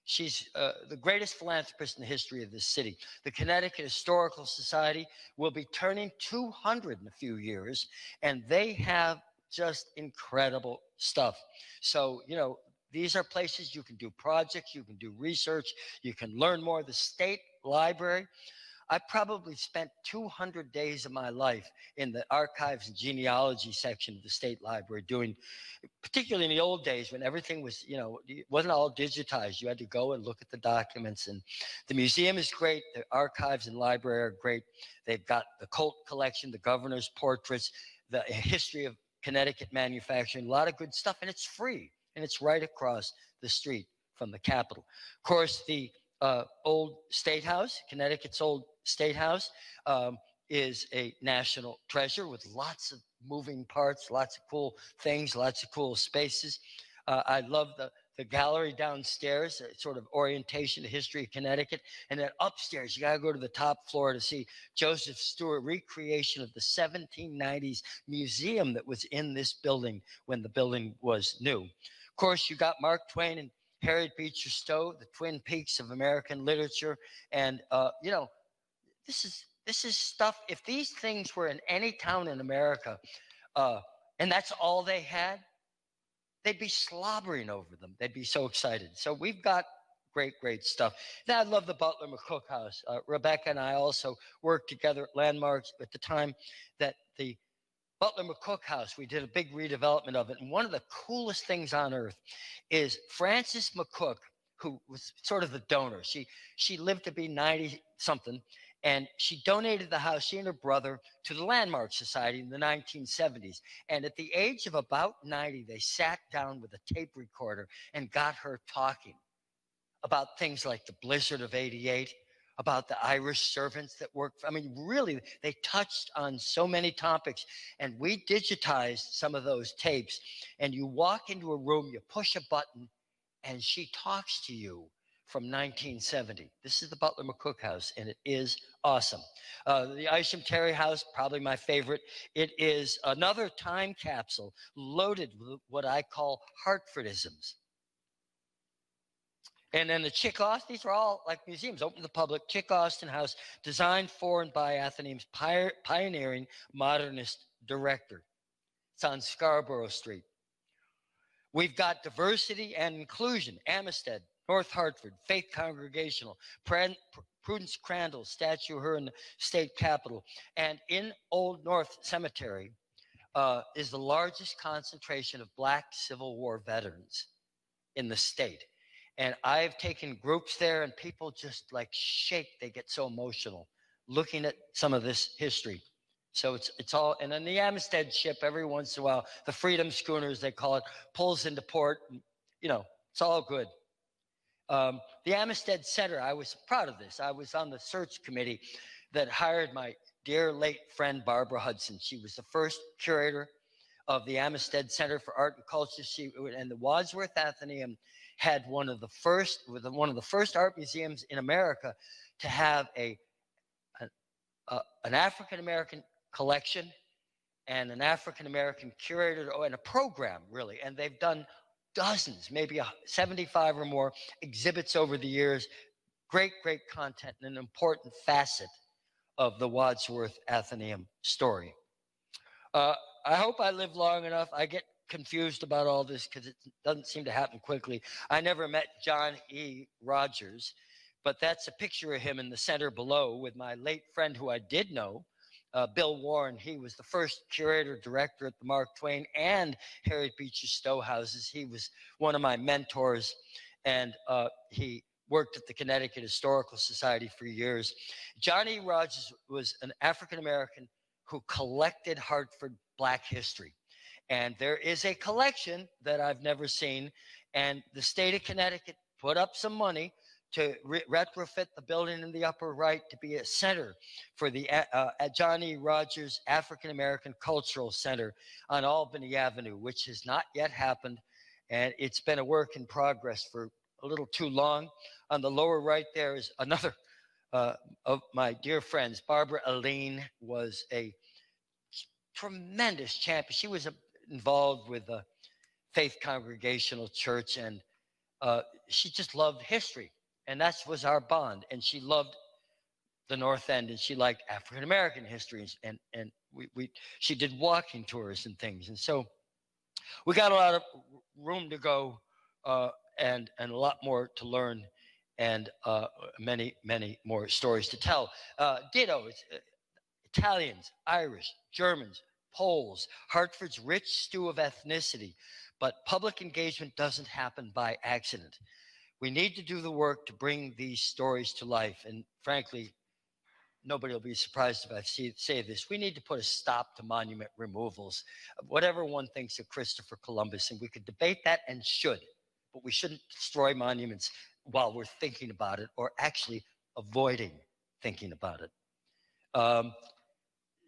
she's the greatest philanthropist in the history of this city. The Connecticut Historical Society will be turning 200 in a few years, and they have just incredible stuff. So, these are places you can do projects, you can do research, you can learn more. The State Library, I probably spent 200 days of my life in the archives and genealogy section of the State Library doing, particularly in the old days when everything was, it wasn't all digitized. You had to go and look at the documents. And the museum is great. The archives and library are great. They've got the Colt collection, the governor's portraits, the history of Connecticut manufacturing, a lot of good stuff. And it's free. And it's right across the street from the Capitol. Of course, the old State House, Connecticut's old State House, is a national treasure with lots of moving parts, lots of cool things, lots of cool spaces. I love the gallery downstairs, sort of orientation to history of Connecticut. And then upstairs, you got to go to the top floor to see Joseph Stewart recreation of the 1790s museum that was in this building when the building was new. Of course, you got Mark Twain and Harriet Beecher Stowe, the Twin Peaks of American literature. And, this is stuff, if these things were in any town in America, and that's all they had, they'd be slobbering over them. They'd be so excited. So we've got great, great stuff. Then I love the Butler McCook House. Rebecca and I also worked together at Landmarks at the time that the Butler McCook House, we did a big redevelopment of it. And one of the coolest things on earth is Frances McCook, who was sort of the donor. She lived to be 90-something, and she donated the house, she and her brother, to the Landmark Society in the 1970s. And at the age of about 90, they sat down with a tape recorder and got her talking about things like the blizzard of '88, about the Irish servants that worked. I mean, really, they touched on so many topics. And we digitized some of those tapes. And you walk into a room, you push a button, and she talks to you from 1970. This is the Butler McCook House, and it is awesome. The Isham Terry House, probably my favorite. It is another time capsule loaded with what I call Hartfordisms. And then the Chick Austin, these are all like museums, open to the public. Chick Austin House, designed for and by Atheneum's pioneering modernist director. It's on Scarborough Street. We've got diversity and inclusion, Amistad, North Hartford, Faith Congregational, Prudence Crandall's statue of her in the state capitol. And in Old North Cemetery is the largest concentration of Black Civil War veterans in the state. And I've taken groups there, and people just like shake. They get so emotional looking at some of this history. So it's all, and then the Amistad ship every once in a while, the Freedom Schooner, as they call it, pulls into port. And, it's all good. The Amistad Center, I was proud of this. I was on the search committee that hired my dear late friend Barbara Hudson. She was the first curator of the Amistad Center for Art and Culture. And the Wadsworth Atheneum had one of the first art museums in America to have an African-American collection and an African-American curator and a program, really. And they've done dozens, maybe 75 or more exhibits over the years. Great, great content and an important facet of the Wadsworth Atheneum story. I hope I live long enough. I get confused about all this because it doesn't seem to happen quickly. I never met John E. Rogers, but that's a picture of him in the center below with my late friend who I did know, Bill Warren. He was the first curator director at the Mark Twain and Harriet Beecher Stowe houses. He was one of my mentors, and he worked at the Connecticut Historical Society for years. John E. Rogers was an African-American who collected Hartford Black history. And there is a collection that I've never seen. And the state of Connecticut put up some money to retrofit the building in the upper right to be a center for the John E. Rogers African American Cultural Center on Albany Avenue, which has not yet happened. And it's been a work in progress for a little too long. On the lower right there is another of my dear friends. Barbara Aline was a tremendous champion. She was involved with the Faith Congregational Church, and she just loved history, and that was our bond. And she loved the North End, and she liked African American history, and she did walking tours and things, and so we got a lot of room to go, and a lot more to learn, and many more stories to tell. Ditto, Italians, Irish, Germans, Poles, Hartford's rich stew of ethnicity, but public engagement doesn't happen by accident. We need to do the work to bring these stories to life. And frankly, nobody will be surprised if I say this. We need to put a stop to monument removals, whatever one thinks of Christopher Columbus. And we could debate that and should, but we shouldn't destroy monuments while we're thinking about it or actually avoiding thinking about it.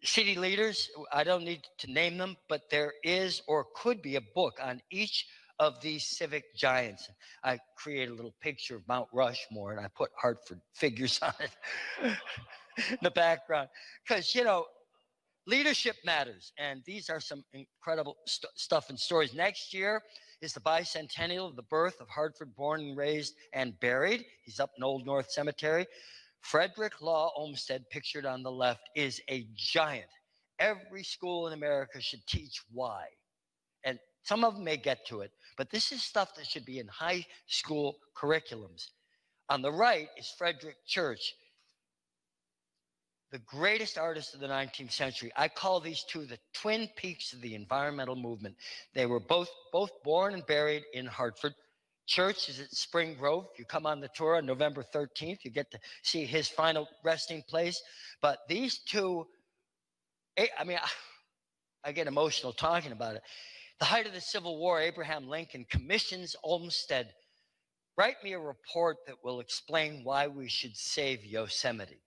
City leaders, I don't need to name them, but there is or could be a book on each of these civic giants. I created a little picture of Mount Rushmore, and I put Hartford figures on it in the background. Because, leadership matters, and these are some incredible stuff and stories. Next year is the bicentennial of the birth of Hartford, born and raised and buried. He's up in Old North Cemetery. Frederick Law Olmsted, pictured on the left, is a giant. Every school in America should teach why. And some of them may get to it, but this is stuff that should be in high school curriculums. On the right is Frederick Church, the greatest artist of the 19th century. I call these two the twin peaks of the environmental movement. They were both born and buried in Hartford. Church is at Spring Grove. If you come on the tour on November 13th, you get to see his final resting place. But these two, I get emotional talking about it. The height of the Civil War, Abraham Lincoln commissions Olmsted, write me a report that will explain why we should save Yosemite.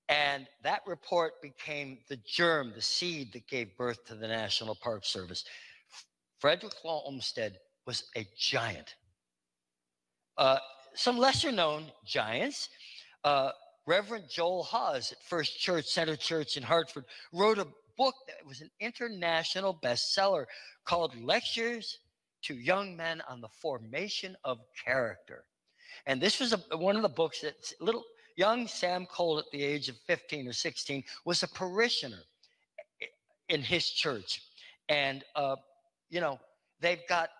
And that report became the germ, the seed that gave birth to the National Park Service. Frederick Law Olmsted was a giant. Some lesser known giants, Reverend Joel Hawes at First Church, Center Church in Hartford, wrote a book that was an international bestseller called Lectures to Young Men on the Formation of Character. And this was one of the books that young Sam Cole at the age of 15 or 16 was a parishioner in his church. And, they've got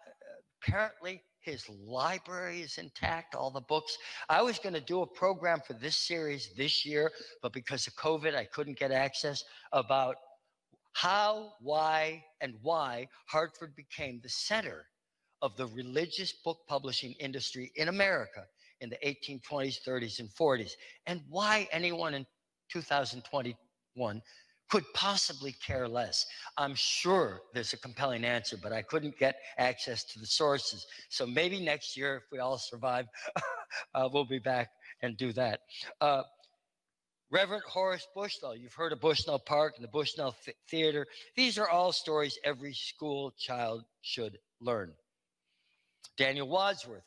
apparently his library is intact, all the books. I was going to do a program for this series this year, but because of COVID, I couldn't get access, about how, why Hartford became the center of the religious book publishing industry in America in the 1820s, 30s, and 40s, and why anyone in 2021 could possibly care less. I'm sure there's a compelling answer, but I couldn't get access to the sources. So maybe next year, if we all survive, we'll be back and do that. Reverend Horace Bushnell, you've heard of Bushnell Park and the Bushnell Theater. These are all stories every school child should learn. Daniel Wadsworth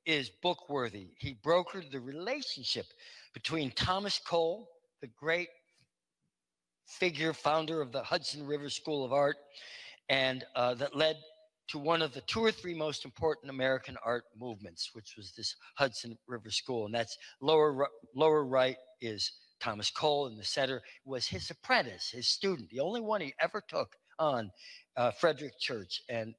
is book-worthy. He brokered the relationship between Thomas Cole, the great figure, founder of the Hudson River School of Art, and that led to one of the 2 or 3 most important American art movements, which was this Hudson River School. And that's lower right is Thomas Cole, in the center was his apprentice, his student, the only one he ever took on. Frederick Church, and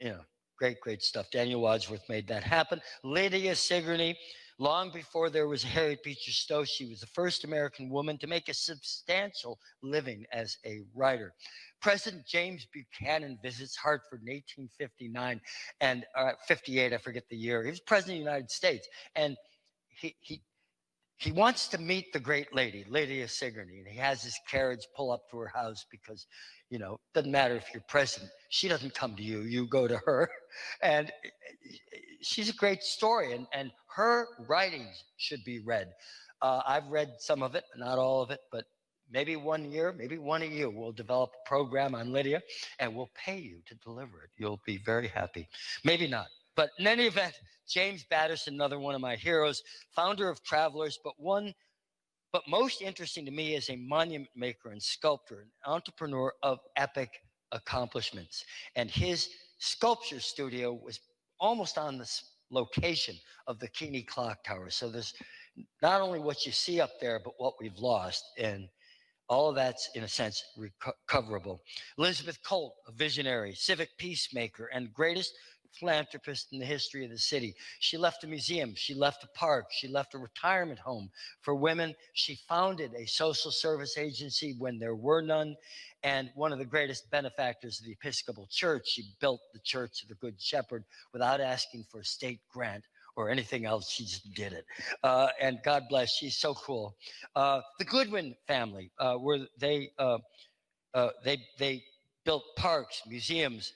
you know, great stuff. Daniel Wadsworth made that happen. Lydia Sigourney, long before there was Harriet Beecher Stowe, she was the first American woman to make a substantial living as a writer. President James Buchanan visits Hartford in 1859 and 58, I forget the year. He was president of the United States, and he wants to meet the great lady, Lydia Sigourney, and he has his carriage pull up to her house because, you know, it doesn't matter if you're president. She doesn't come to you. You go to her. And she's a great story, and her writings should be read. I've read some of it, not all of it, but maybe one year, maybe one of you will develop a program on Lydia, and we'll pay you to deliver it. You'll be very happy. Maybe not. But in any event, James Patterson, another one of my heroes, founder of Travelers, but most interesting to me is a monument maker and sculptor, an entrepreneur of epic accomplishments. And his sculpture studio was almost on the location of the Keeney Clock Tower. So there's not only what you see up there, but what we've lost. And all of that's, in a sense, recoverable. Elizabeth Colt, a visionary, civic peacemaker, and greatest philanthropist in the history of the city. She left a museum. She left a park. She left a retirement home for women. She founded a social service agency when there were none. And one of the greatest benefactors of the Episcopal Church, she built the Church of the Good Shepherd without asking for a state grant or anything else. She just did it. And God bless, she's so cool. The Goodwin family, where they built parks, museums,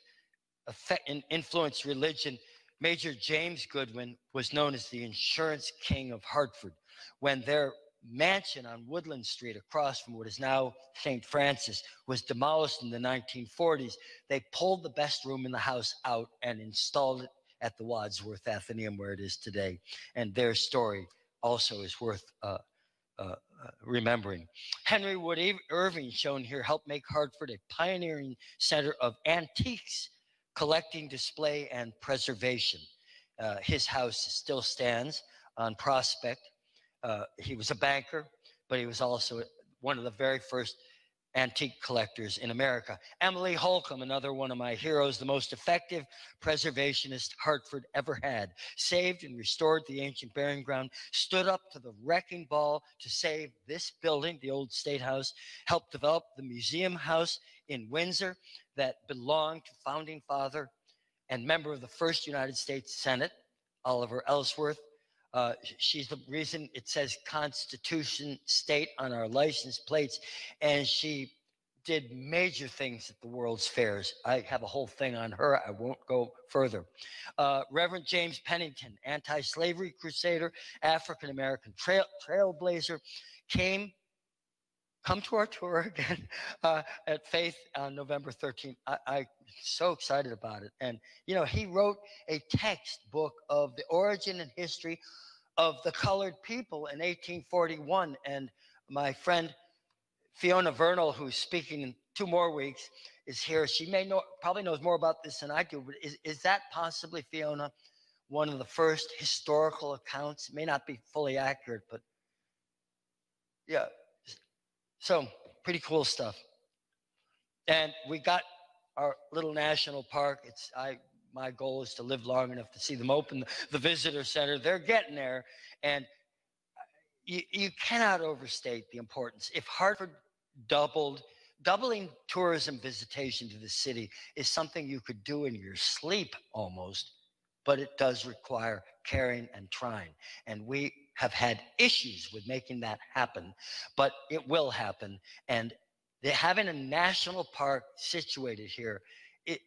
and influenced religion. Major James Goodwin was known as the insurance king of Hartford. When their mansion on Woodland Street across from what is now St. Francis was demolished in the 1940s, they pulled the best room in the house out and installed it at the Wadsworth Athenaeum where it is today. And their story also is worth remembering. Henry Wood Irving, shown here, helped make Hartford a pioneering center of antiques, collecting, display, and preservation. His house still stands on Prospect. He was a banker, but he was also one of the very first antique collectors in America. Emily Holcomb, another one of my heroes, the most effective preservationist Hartford ever had, saved and restored the ancient burying ground, stood up to the wrecking ball to save this building, the old State House, helped develop the Museum House in Windsor that belonged to founding father and member of the first United States Senate, Oliver Ellsworth. She's the reason it says Constitution State on our license plates, and she did major things at the World's Fairs. I have a whole thing on her. I won't go further. Reverend James Pennington, anti-slavery crusader, African-American trailblazer, come to our tour again at Faith on November 13th. I'm so excited about it. And, you know, he wrote a textbook of the origin and history of the colored people in 1841. And my friend Fiona Vernal, who's speaking in 2 more weeks, is here. She probably knows more about this than I do, but is that possibly, Fiona, one of the first historical accounts? It may not be fully accurate, but yeah. So pretty cool stuff. And we got our little national park. My goal is to live long enough to see them open the visitor center. They're getting there. And you cannot overstate the importance. If Hartford doubling tourism visitation to the city is something you could do in your sleep almost, but it does require caring and trying. And we have had issues with making that happen, but it will happen. And having a national park situated here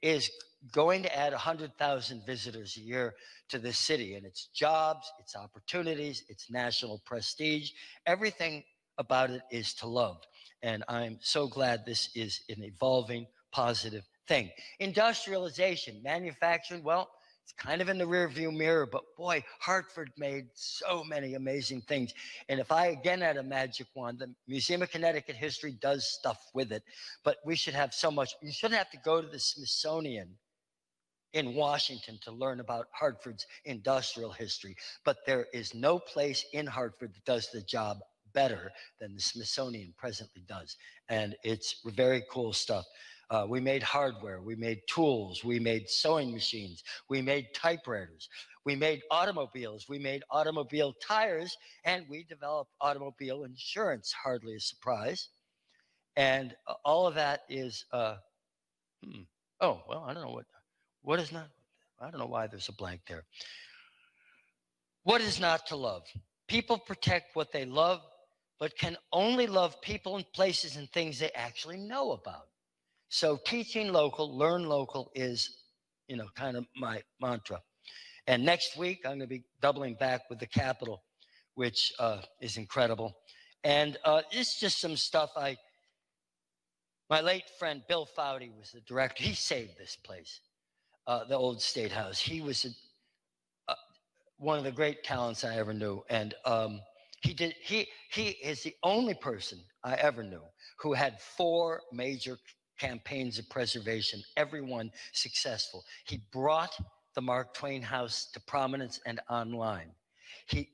is going to add 100,000 visitors a year to this city. And it's jobs, it's opportunities, it's national prestige. Everything about it is to love. And I'm so glad this is an evolving, positive thing. Industrialization, manufacturing, well, it's kind of in the rearview mirror, but boy, Hartford made so many amazing things. And if I again had a magic wand, the Museum of Connecticut History does stuff with it, but we should have so much. You shouldn't have to go to the Smithsonian in Washington to learn about Hartford's industrial history, but there is no place in Hartford that does the job better than the Smithsonian presently does. And it's very cool stuff. We made hardware, we made tools, we made sewing machines, we made typewriters, we made automobiles, we made automobile tires, and we developed automobile insurance, hardly a surprise. And all of that is, oh, well, I don't know what is not, I don't know why there's a blank there. What is not to love? People protect what they love, but can only love people and places and things they actually know about. So teaching local, learn local is, kind of my mantra. And next week, I'm going to be doubling back with the Capitol, which is incredible. And it's just some stuff my late friend Bill Foudy was the director. He saved this place, the old State House. He was one of the great talents I ever knew. And he is the only person I ever knew who had 4 major campaigns of preservation, everyone successful. He brought the Mark Twain House to prominence and online. He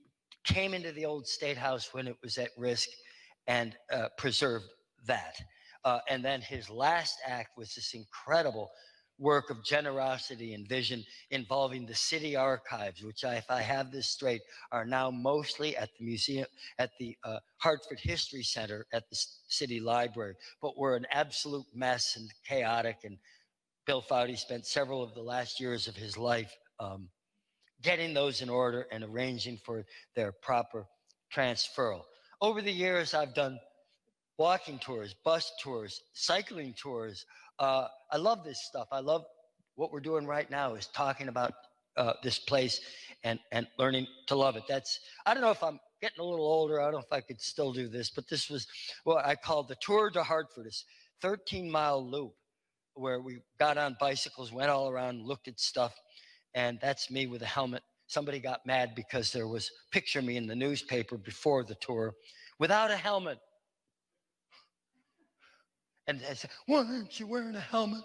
came into the old State House when it was at risk and preserved that. And then his last act was this incredible work of generosity and vision involving the city archives, which, if I have this straight, are now mostly at the museum, at the Hartford History Center at the city library, but were an absolute mess and chaotic. And Bill Foudy spent several of the last years of his life getting those in order and arranging for their proper transferal. Over the years, I've done walking tours, bus tours, cycling tours. I love this stuff. I love what we're doing right now is talking about this place and learning to love it. I don't know if I'm getting a little older. I don't know if I could still do this, but this was what I called the Tour de Hartford, this 13-mile loop where we got on bicycles, went all around, looked at stuff. And that's me with a helmet. Somebody got mad because there was a picture of me in the newspaper before the tour without a helmet. And I said, why aren't you wearing a helmet?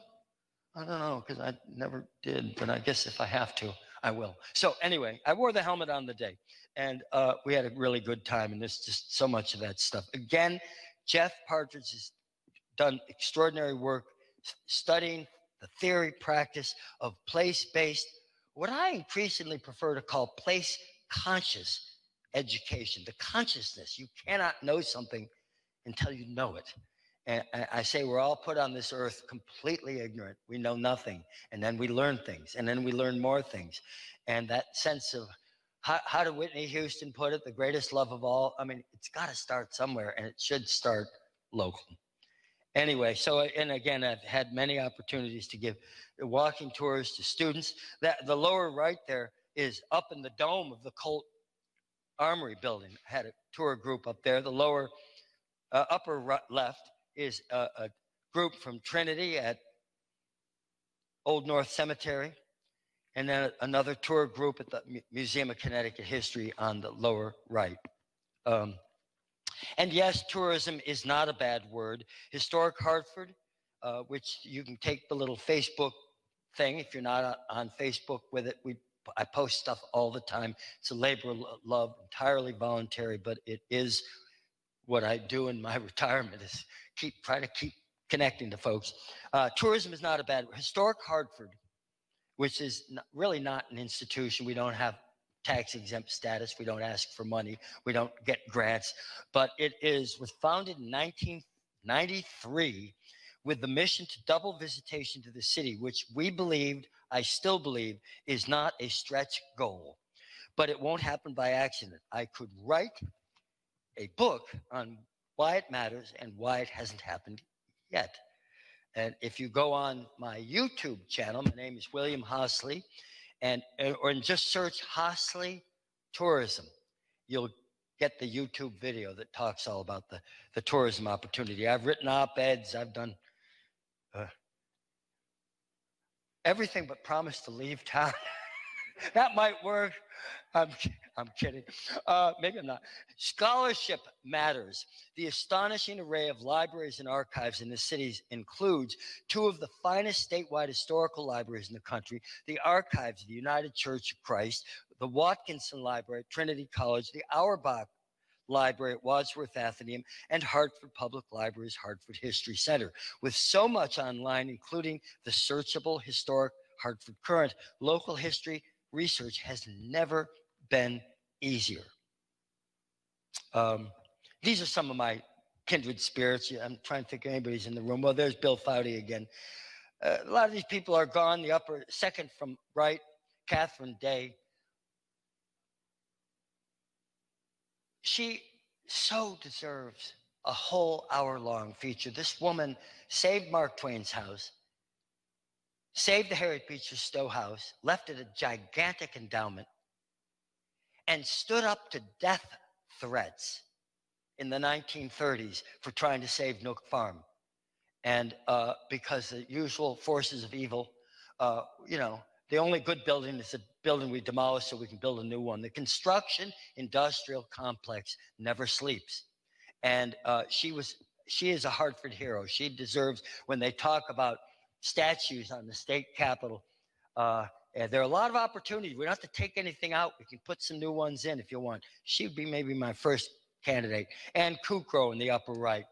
I don't know, because I never did, but I guess if I have to, I will. So anyway, I wore the helmet on the day, and we had a really good time, and there's just so much of that stuff. Again, Jeff Partridge has done extraordinary work studying the theory practice of place-based, what I increasingly prefer to call place-conscious education, the consciousness. You cannot know something until you know it. And I say we're all put on this earth completely ignorant. We know nothing. And then we learn things. And then we learn more things. And that sense of, how did Whitney Houston put it? The greatest love of all. I mean, it's got to start somewhere, and it should start local. Anyway, and again, I've had many opportunities to give walking tours to students. The lower right there is up in the dome of the Colt Armory building. I had a tour group up there. The lower upper left is a group from Trinity at Old North Cemetery, and then another tour group at the Museum of Connecticut History on the lower right. And yes, tourism is not a bad word. Historic Hartford, which you can take the little Facebook thing if you're not on Facebook with it. I post stuff all the time. It's a labor of love, entirely voluntary, but it is what I do in my retirement is try to keep connecting to folks. Tourism is not a bad word. Historic Hartford, which is really not an institution. We don't have tax exempt status. We don't ask for money. We don't get grants, but was founded in 1993 with the mission to double visitation to the city, which I still believe, is not a stretch goal, but it won't happen by accident. I could write a book on why it matters and why it hasn't happened yet. And if you go on my YouTube channel, my name is William Hosley, or just search Hosley Tourism, you'll get the YouTube video that talks all about the tourism opportunity. I've written op-eds. I've done everything but promise to leave town. That might work. I'm kidding. Maybe I'm not. Scholarship matters. The astonishing array of libraries and archives in the cities includes 2 of the finest statewide historical libraries in the country, the archives of the United Church of Christ, the Watkinson Library at Trinity College, the Auerbach Library at Wadsworth Atheneum, and Hartford Public Library's Hartford History Center. With so much online, including the searchable historic Hartford Current, local history research has never been easier. These are some of my kindred spirits. I'm trying to think if anybody's in the room. Well, there's Bill Foudy again. A lot of these people are gone. The upper second from right, Catherine Day. She so deserves a whole hour-long feature. This woman saved Mark Twain's house, saved the Harriet Beecher Stowe house, left it a gigantic endowment, and stood up to death threats in the 1930s for trying to save Nook Farm. And because the usual forces of evil, you know, the only good building is the building we demolished so we can build a new one. The construction industrial complex never sleeps. And she is a Hartford hero. She deserves, when they talk about statues on the state capitol, there are a lot of opportunities. We don't have to take anything out. We can put some new ones in if you want. She would be maybe my first candidate. Ann Kukrow in the upper right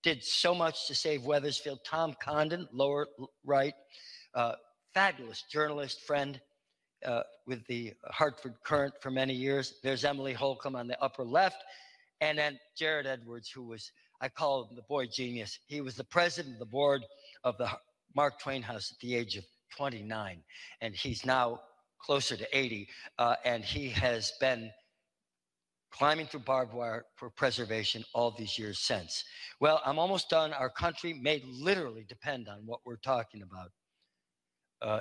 did so much to save Wethersfield. Tom Condon, lower right, fabulous journalist friend with the Hartford Current for many years. There's Emily Holcomb on the upper left. And then Jared Edwards, who was, I call him the boy genius. He was the president of the board of the Mark Twain House at the age of 29. And he's now closer to 80. And he has been climbing through barbed wire for preservation all these years since. Well, I'm almost done. Our country may literally depend on what we're talking about.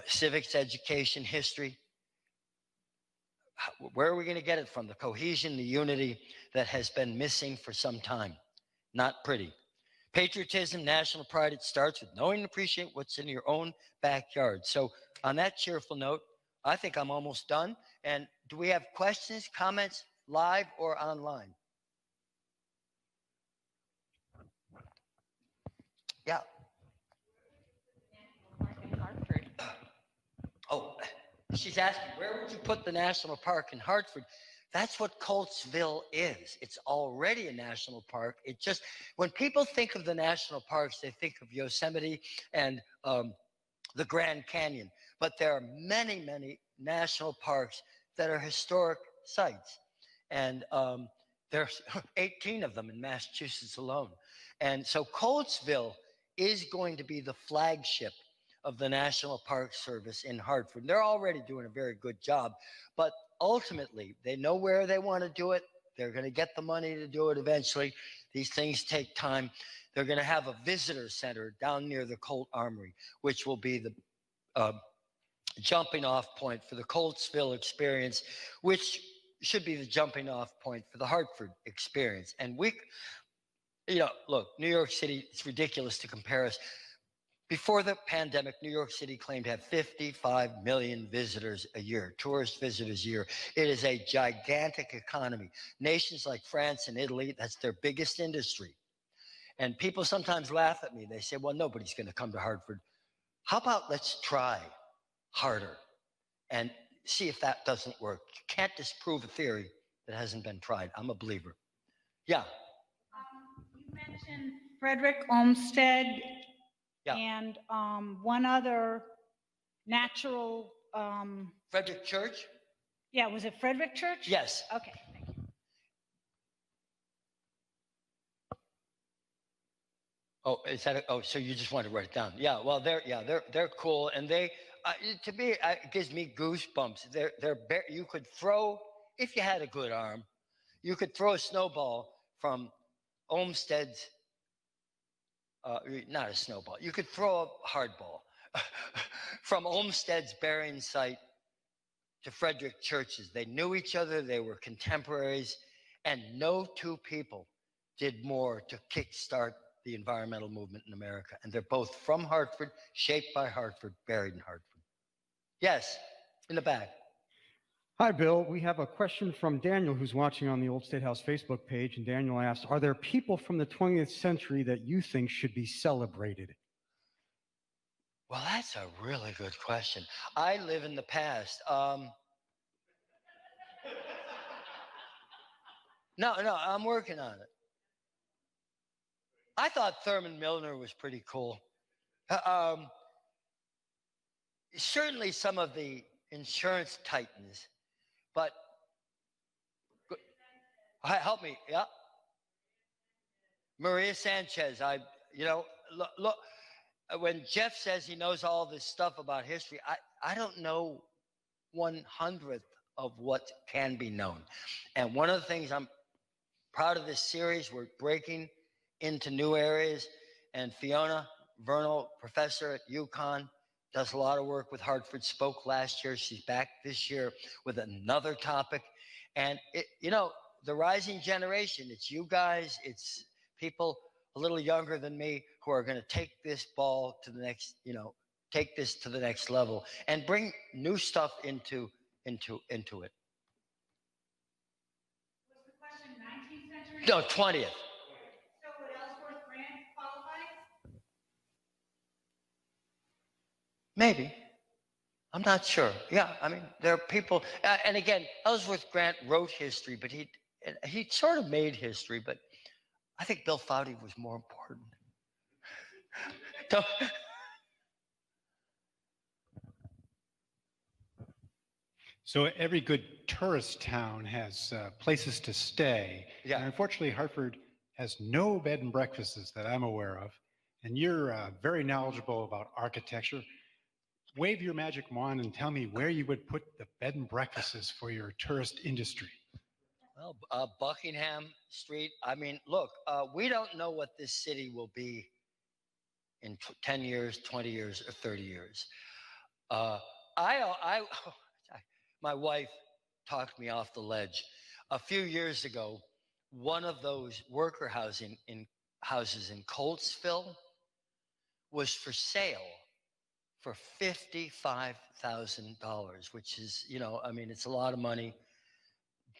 Civics, education, history. Where are we going to get it from? The cohesion, the unity that has been missing for some time. Not pretty. Patriotism, national pride, it starts with knowing and appreciate what's in your own backyard. So on that cheerful note, I think I'm almost done. And do we have questions, comments, live or online? Yeah. Oh, she's asking, where would you put the national park in Hartford? That's what Coltsville is. It's already a national park. It just, when people think of the national parks, they think of Yosemite and the Grand Canyon. But there are many, many national parks that are historic sites. And there's 18 of them in Massachusetts alone. And so Coltsville is going to be the flagship of the National Park Service in Hartford. They're already doing a very good job, but ultimately they know where they want to do it. They're going to get the money to do it eventually. These things take time. They're going to have a visitor center down near the Colt Armory, which will be the jumping off point for the Coltsville experience, which should be the jumping off point for the Hartford experience. And we, you know, look, New York City, it's ridiculous to compare us. Before the pandemic, New York City claimed to have 55 million visitors a year, tourist visitors a year. It is a gigantic economy. Nations like France and Italy, that's their biggest industry. And people sometimes laugh at me. They say, well, nobody's going to come to Hartford. How about let's try harder and see if that doesn't work? You can't disprove a theory that hasn't been tried. I'm a believer. Yeah. You mentioned Frederick Olmsted. Yeah. And one other natural. Frederick Church? Yeah, was it Frederick Church? Yes. Okay, thank you. Oh, is that? So you just want to write it down? Yeah. Well, they're cool, and they, to me, it gives me goosebumps. You could throw, if you had a good arm, you could throw a snowball from Olmsted's. Not a snowball. You could throw a hardball from Olmsted's burying site to Frederick Church's. They knew each other. They were contemporaries. And no two people did more to kickstart the environmental movement in America. And they're both from Hartford, shaped by Hartford, buried in Hartford. Yes, in the back. Hi, Bill. We have a question from Daniel, who's watching on the Old State House Facebook page. And Daniel asks, are there people from the 20th century that you think should be celebrated? Well, that's a really good question. I live in the past. No, I'm working on it. I thought Thurman Milner was pretty cool. Certainly some of the insurance titans, but help me, yeah. Maria Sanchez, look, when Jeff says he knows all this stuff about history, I don't know 1/100th of what can be known. And one of the things I'm proud of this series, we're breaking into new areas, and Fiona Vernal, professor at UConn, does a lot of work with Hartford, spoke last year. She's back this year with another topic. And, the rising generation, it's you guys, it's people a little younger than me who are going to take this ball to the next, take this to the next level and bring new stuff into it. Was the question 19th century? No, 20th. So would Ellsworth Grant qualify? Maybe. I'm not sure. Yeah, I mean, there are people, and again, Ellsworth Grant wrote history, but he sort of made history, but I think Bill Foudy was more important. So every good tourist town has places to stay. Yeah. And unfortunately, Hartford has no bed and breakfasts that I'm aware of. And you're very knowledgeable about architecture. Wave your magic wand and tell me where you would put the bed and breakfasts for your tourist industry. Well, Buckingham Street. I mean, look, we don't know what this city will be in 10 years, 20 years, or 30 years. My wife talked me off the ledge. A few years ago, one of those worker houses in Coltsville was for sale for $55,000, which is, it's a lot of money,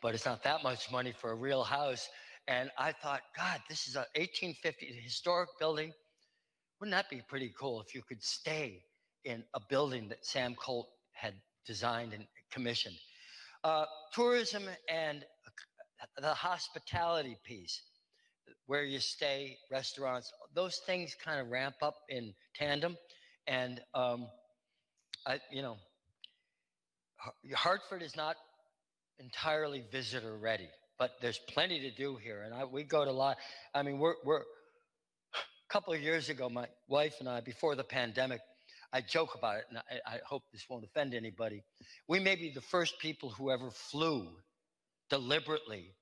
but it's not that much money for a real house. And I thought, God, this is an 1850 historic building. Wouldn't that be pretty cool if you could stay in a building that Sam Colt had designed and commissioned? Tourism and the hospitality piece, where you stay, restaurants, those things kind of ramp up in tandem. And, Hartford is not entirely visitor ready, but there's plenty to do here. And we go to a lot. I mean, we're a couple of years ago, my wife and I, before the pandemic, I joke about it, and I hope this won't offend anybody. We may be the first people who ever flew deliberately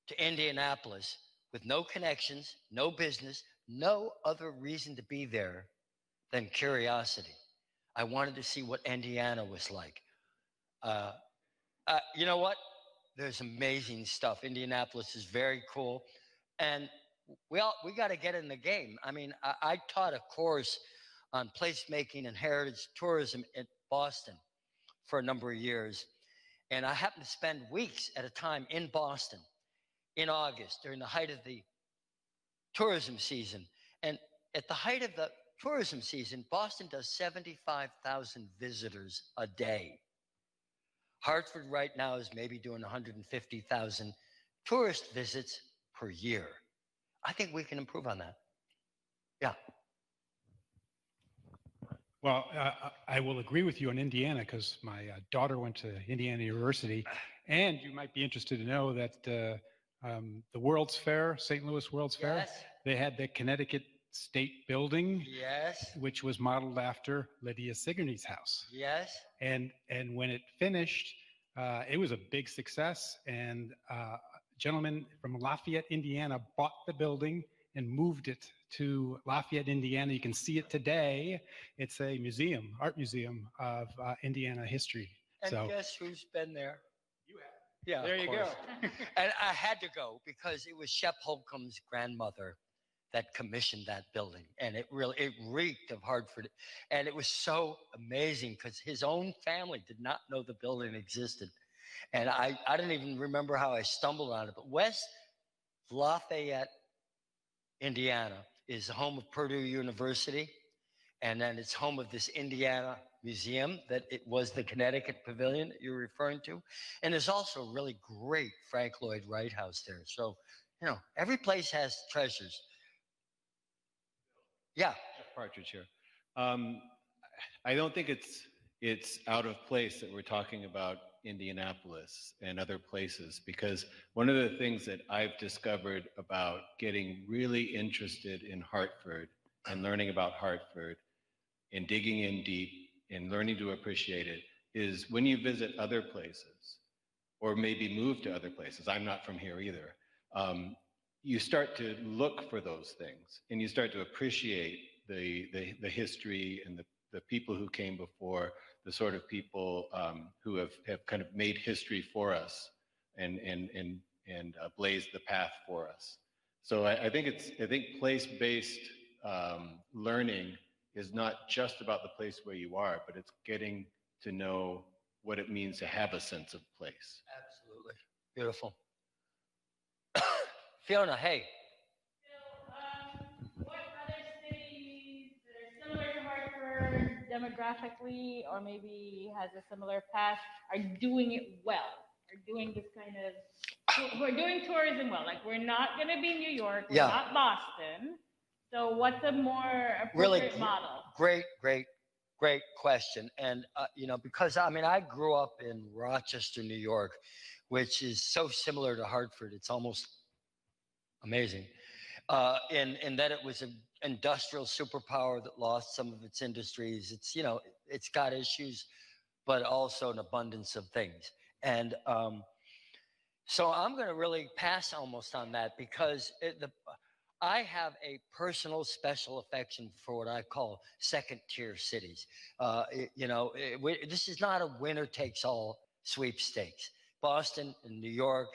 to Indianapolis with no connections, no business, no other reason to be there than curiosity. I wanted to see what Indiana was like. You know what? There's amazing stuff. Indianapolis is very cool. And we got to get in the game. I mean, I taught a course on placemaking and heritage tourism in Boston for a number of years. And I happened to spend weeks at a time in Boston in August during the height of the tourism season. And at the height of the tourism season, Boston does 75,000 visitors a day. Hartford right now is maybe doing 150,000 tourist visits per year. I think we can improve on that. Yeah. Well, I will agree with you on Indiana because my daughter went to Indiana University, and you might be interested to know that the World's Fair, St. Louis World's Fair, they had the Connecticut State Building, which was modeled after Lydia Sigourney's house. Yes. And when it finished, it was a big success, and a gentleman from Lafayette, Indiana, bought the building and moved it to Lafayette, Indiana. You can see it today. It's a museum, art museum of Indiana history. And guess who's been there? You have. Yeah, there you go. And I had to go because it was Shep Holcomb's grandmother that commissioned that building. And it reeked of Hartford. And it was so amazing because his own family did not know the building existed. And I didn't even remember how I stumbled on it. But West Lafayette, Indiana, is the home of Purdue University. And then it's home of this Indiana museum that it was the Connecticut Pavilion that you're referring to. And there's also a really great Frank Lloyd Wright House there. So, every place has treasures. Yeah. Partridge here. I don't think it's out of place that we're talking about Indianapolis and other places, because one of the things that I've discovered about getting really interested in Hartford and learning about Hartford and digging in deep and learning to appreciate it is when you visit other places or maybe move to other places. I'm not from here either. You start to look for those things and you start to appreciate the history and the people who came before, the sort of people who have kind of made history for us and blazed the path for us. So I think place-based learning is not just about the place where you are, but it's getting to know what it means to have a sense of place. Absolutely. Beautiful. Fiona, hey. What other cities that are similar to Hartford demographically, or maybe has a similar past, are doing it well? Are doing this kind of, we're doing tourism well. Like, we're not going to be New York, we're not Boston. So what's a more appropriate model? Great question. And, because I grew up in Rochester, New York, which is so similar to Hartford. It's almost amazing. In that it was an industrial superpower that lost some of its industries. It's, it's got issues, but also an abundance of things. And so I'm going to really pass almost on that, because I have a personal special affection for what I call second-tier cities. This is not a winner-takes-all sweepstakes. Boston and New York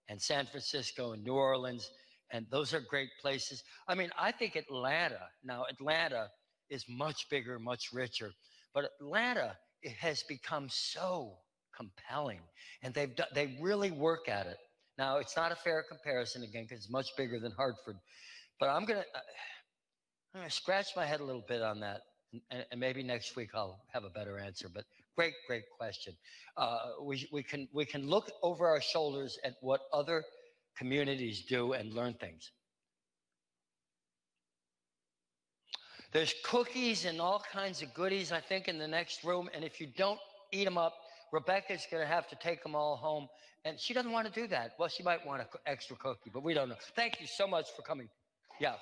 and San Francisco and New Orleans, and those are great places. I think Atlanta is much bigger, much richer, but Atlanta, it has become so compelling, and they really work at it. Now, it's not a fair comparison, again, because it's much bigger than Hartford, but I'm gonna scratch my head a little bit on that, and maybe next week I'll have a better answer. But great question. We can look over our shoulders at what other communities do and learn things. There's cookies and all kinds of goodies, I think, in the next room, and if you don't eat them up, Rebecca's going to have to take them all home, and she doesn't want to do that. Well, she might want an extra cookie, but we don't know. Thank you so much for coming. Yeah.